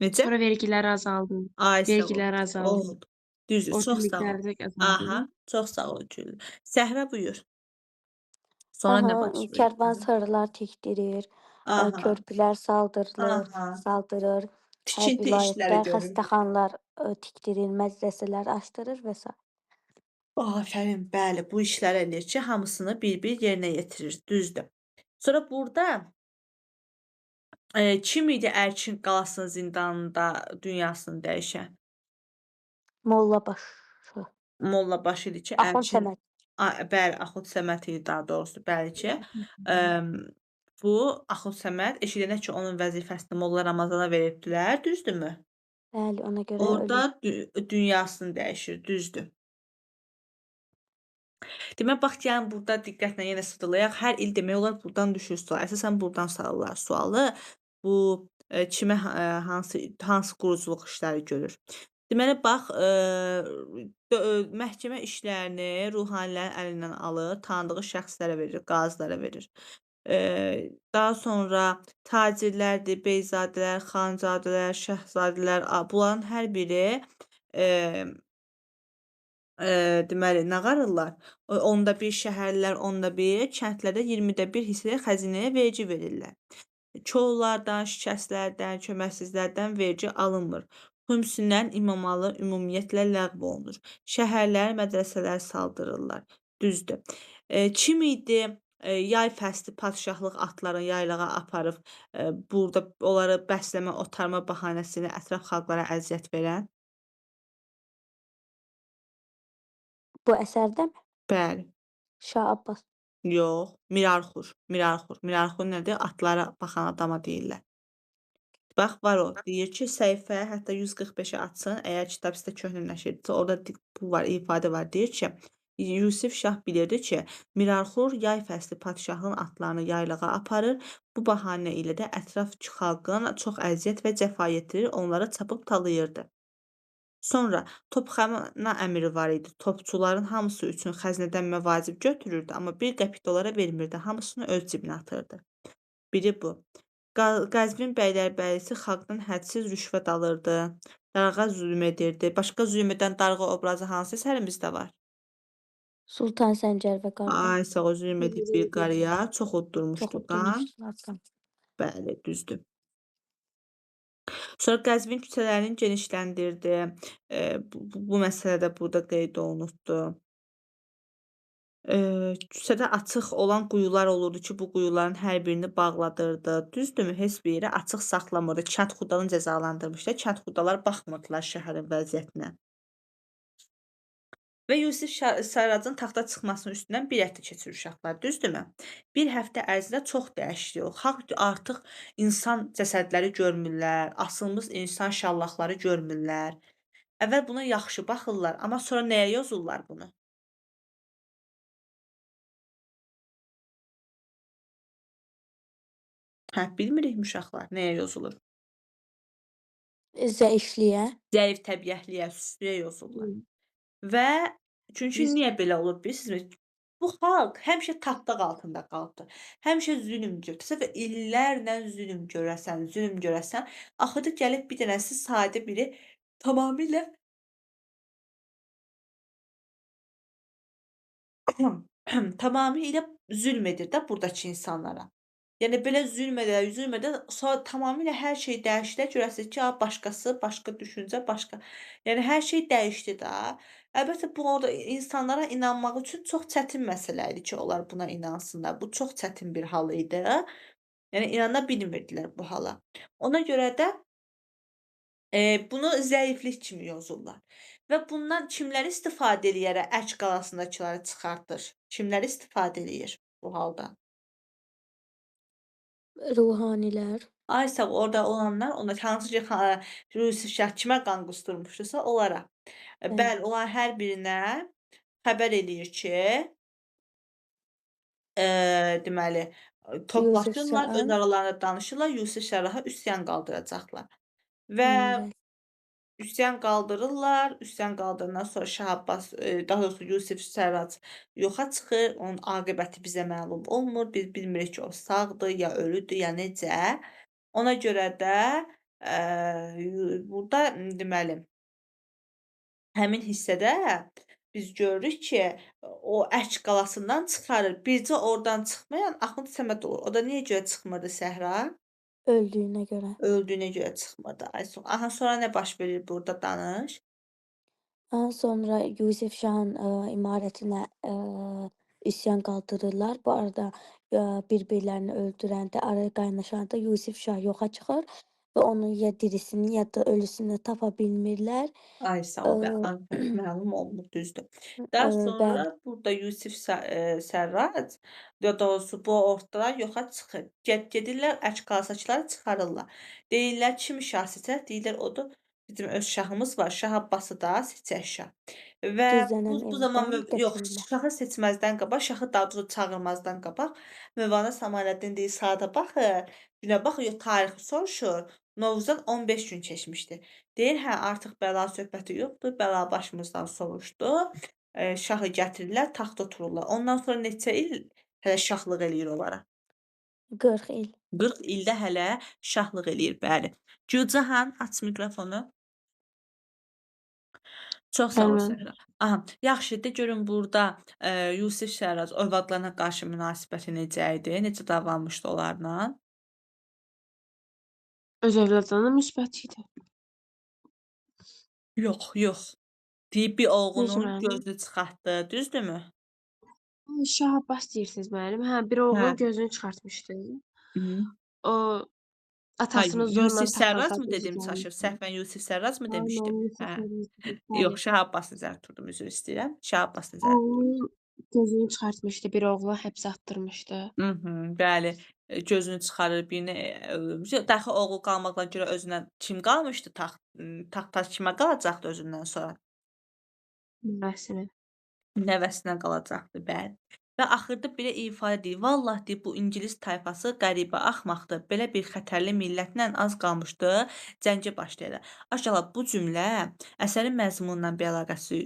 Necə? Sonra vergilər azaldı. Ay sağ ol. Vergilər azaldı. Oldu. Düzdür. Orta Çox sağ ol. miqdarı da azaldı. Aha, çox sağ ol Gül. Səhrə buyur. Sonra nə Aha, baş verdi? karvansaralar tikdirir, Aha, körpülər aha. saldırır, hər Tikinti işləri vilayətdə görür. xəstəxanalar, tikdirir, mədrəsələr açdırır və sair. Afərin, bəli, bu işləri eləyir ki, hamısını bir-bir yerinə yetirir, düzdür. Sonra burda, kim idi Ərkin qalasının zindanında dünyasını dəyişən? Mollabaşı, Mollabaşı idi ki, Axund Ərkin Səməd. bəli, Axund Səməd idi daha doğrusu, bəli ki, əm, bu Axund Səməd eşidəndə ki, onun vəzifəsini Molla Ramazana veribdilər, düzdürmü? Bəli, ona görə ölüb. Orda dünyasını dəyişir, düzdür. Demək, bax, gəlin burda diqqətlə yenə sırdalayaq. Hər il demək olar burdan düşür sual. Əsasən burdan salırlar sualı. Bu, kimə, hansı quruculuq işləri görür? Deməli, bax, məhkəmə işlərini ruhanilərin əlindən alır, tanıdığı şəxslərə verir, qazilərə verir. Daha sonra tacirlərdir, beyzadələr, xanzadələr, şahzadələr, bunların hər biri, emm deməli, nə qarırlar? Onda bir şəhərlər, onda bir, kəndlərdə 20də 1 hissə xəzinəyə vergi verirlər. Kollardan, şikəstlərdən, köməksizlərdən vergi alınmır. Xümsündən imamalı ümumiyyətlə ləğv olunur. Şəhərlər, mədrəsələr saldırırlar. Düzdür. Kim idi, yay fəsli padşahlıq atlarını yaylağa aparıb, burda onları bəsləmə, otarma bəhanəsi ilə ətraf xalqlara əziyyət verən? Bu əsərdəmi? Bəli. Şah Abbas. Yox, Mirarxur, Mirarxur. Mirarxur nədir? Atlara baxan adama deyirlər. Bax, var o. Deyir ki, səhifə hətta 145-i açsın, əgər kitab sizdə köhnə nəşrdirsə, orada bu var, ifadə var. Deyir ki, Yusif Şah bilirdi ki, Mirarxur yay fəsli padşahın atlarını yaylağa aparır. Bu bəhanə ilə də ətraf xalqın çox əziyyət və cəfa yetirir, onları çapıb talayırdı. Sonra Topxana əmiri var idi. Topçuların hamısı üçün xəzinədən məvacib götürürdü, amma bir qəpik də onlara vermirdi. Hamısını öz cibinə atırdı. Biri bu. Qəzvin bəylərbəyisi xalqdan hədsiz rüşvət alırdı. Darğa zülm edirdi. Başqa zülm edən darğa obrazı hansı əsərimizdə var? Sultan Səncər və Qarabağ. Ay sağ ol, zülm edib bir qarıya çox Çox oddurmuşdu qan. oturmuşdular. Bəli, düzdür. Sonra Qəzvin küçələrini genişləndirdi. Bu məsələ də burada qeyd olunubdur. Küçədə açıq olan quyular olurdu ki, bu quyuların hər birini bağladırdı. Düzdürmü? Heç bir yeri açıq saxlamırdı. Kəndxudanı cəzalandırmışdı. Kəndxudalar baxmırdılar şəhərin vəziyyətinə. Və Yusif Sərracın taxta çıxmasının üstündən bir həftə keçir uşaqlar, düzdürmü? Bir həftə ərzində çox dəyişiklik olur. Xalq artıq insan cəsədləri görmürlər, asılmış insan şallaqları görmürlər. Əvvəl buna yaxşı baxırlar, amma sonra nəyə yozurlar bunu? Hə, bilmirikmi uşaqlar, nəyə yozulur? Zəifliyə. Zəif təbiətliyə, süstlüyə yozurlar. Hı. Və çünki Biz niyə belə olur bilirsizmi? Bu xalq həmişə tapdaq altında qalıbdır. Həmişə zülm görür. Təsəvvür illərlə zülm görəsən, axırda gəlib bir dənəsi sadə biri tamamilə tamamilə zülm edir də burdakı insanlara. Yəni belə zülm edə, sonra tamamilə hər şey dəyişdi. Görəsiz ki, başqası, başqa düşüncə, başqa. Yəni hər şey dəyişdi də. Əlbəttə bu orada insanlara inanmaq üçün çox çətin məsələ idi ki, onlar buna inansınlar. Bu çox çətin bir hal idi. Yəni inana bilmirdilər bu hala. Ona görə də bunu zəiflik kimi yozurlar və bundan kimlər istifadə eləyərək Ərk qalasındakıları çıxardır? Kimlər istifadə eləyir bu haldan? Ruhanilər. Ay sağ ol, orada olanlar, onlar hansı ki, Yusif Şah kimə qan qusturmuşdusa onlara. Bəli. Bəli, onlar hər birinə xəbər eləyir ki, deməli, Yusif toplaşırlar, öz Şahın. aralarında danışırlar, Yusif Şəraha üsyan qaldıracaqlar və Bəli. üsyan qaldırırlar. Üsyan qaldırandan sonra Şah Abbas, daha doğrusu Yusif Sərrac yoxa çıxır. Onun aqibəti bizə məlum olmur. Biz bilmirik ki, o sağdır, ya ölüdür, ya necə. Ona görə də, burda, deməli, həmin hissədə biz görürük ki, o Ərk qalasından çıxarır. Bircə oradan çıxmayan Axund Səməd olur. O da niyə görə çıxmırdı Səhra? Öldüyünə görə. Öldüyünə görə çıxmırdı. Ay aha, sonra nə baş verir burda danış. Sonra Yusif Şahın, imarətinə, üsyan qaldırırlar. Bu arada, bir-birlərini öldürəndə, araya qaynaşanda Yusif Şah yoxa çıxır və onun ya dirisini, ya da ölüsünü tapa bilmirlər. Ay sağ ol, məlum olmur, düzdür. Daha Bəli, sonra burada Yusif Sərrac, ya doğrusu bu ortadan yoxa çıxır. Gedirlər Ərk qalasakıları çıxarırlar. Deyirlər kimi şah seçək? Deyirlər odur, bizim öz şahımız var, Şah Abbası da seçək şah. Və gizlənən bu zaman evdən yox, gətirirlər. şahı seçməzdən qabaq, şahı daha doğrusu çağırmazdan qabaq Mövlana Samaləddin deyir, saata baxır, günə baxır, yox tarixi soruşur. Novruzdan 15 gün keçmişdi. Deyir, hə, artıq bəla söhbəti yoxdur, bəla başımızdan sovuşdu. Şahı gətirirlər, taxta otururlar. Ondan sonra neçə il hələ şahlıq eləyir onlara? 40 il. 40 ildə hələ şahlıq eləyir, bəli. Gülcahan, aç mikrofonu. Çox sağ ol Bəli, Səhra. Aha, yaxşı, de görüm burda, Yusif Sərrac övladlarına qarşı münasibəti necə idi? Necə davranmışdı onlarla? öz övladlarına müsbət idi. Yox, yox. Deyib bir Necə oğlunun müəllim? gözünü çıxartdı, düzdürmü? Şah Abbas deyirsiniz müəllim? Hə, bir Hə. oğlun gözünü çıxartmışdı. Hı. O Ha, atasını zorla Yusif taxta Sərrac mı özü dedim çaşır? gəlmişdi. Səhvən Yusif Sərrac mı Aynen demişdim? Yusuf Hə. Sərrac Yox, bəli. Şah Abbas nəzərdə tuturdum, üzr istəyirəm. Şah Abbas nəzərdə tuturdum. Oğlunun gözünü çıxartmışdı, bir oğlu həbsə atdırmışdı. Bəli. Gözünü çıxarır, birini daxı oğlu qalmaqla görə özündən kim qalmışdı? Taxta kimə qalacaqdı özündən sonra? Nəvəsini. Nəvəsinə qalacaqdı, bəli. Və axırda belə ifadə edir. Vallah deyir, bu ingilis tayfası qəribə axmaqdır. Belə bir xətərli millətlə az qalmışdı cəngə başlayacaq. Maşallah bu cümlə əsərin məzmunla bir əlaqəsi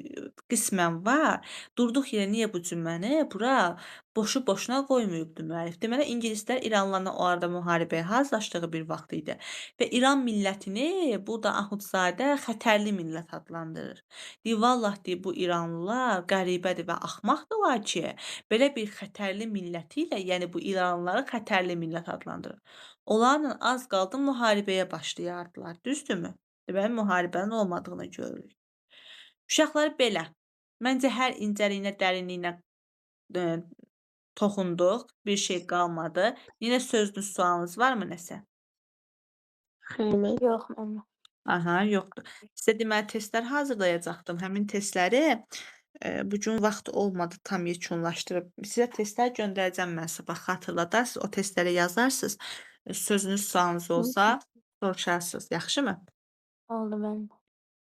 qismən var. Durduq yerə niyə bu cümləni bura boşu-boşuna qoymayıbdı müəllif. Deməli ingilislər İranlılarla o arada müharibəyə hazırlaşdığı bir vaxt idi və İran millətini burada Axundzadə xətərli millət adlandırır. Deyir, vallah deyir, bu İranlılar qəribədir və axmaqdırlar ki, belə bir xətərli milləti ilə, yəni bu İranlıları xətərli millət adlandırır. Onlarla az qaldı müharibəyə başlayardılar, düzdürmü? Deməli, müharibənin olmadığını görürük. Uşaqlar belə. Məncə hər incəliyinə, dərinliyinə toxunduq, bir şey qalmadı. Yenə sözünüz, sualınız varmı nəsə? Xeyr müəllim. Yox, müəllim. Aha, yoxdur. Sizə deməli testlər hazırlayacaqdım. Həmin testləri bu gün vaxt olmadı tam yekunlaşdırıb. Sizə testlər göndərəcəm mən sabah xatırladarsınız. O testləri yazarsınız. Sözünüz, sualınız olsa soruşarsınız. Yaxşımı? Oldu müəllim.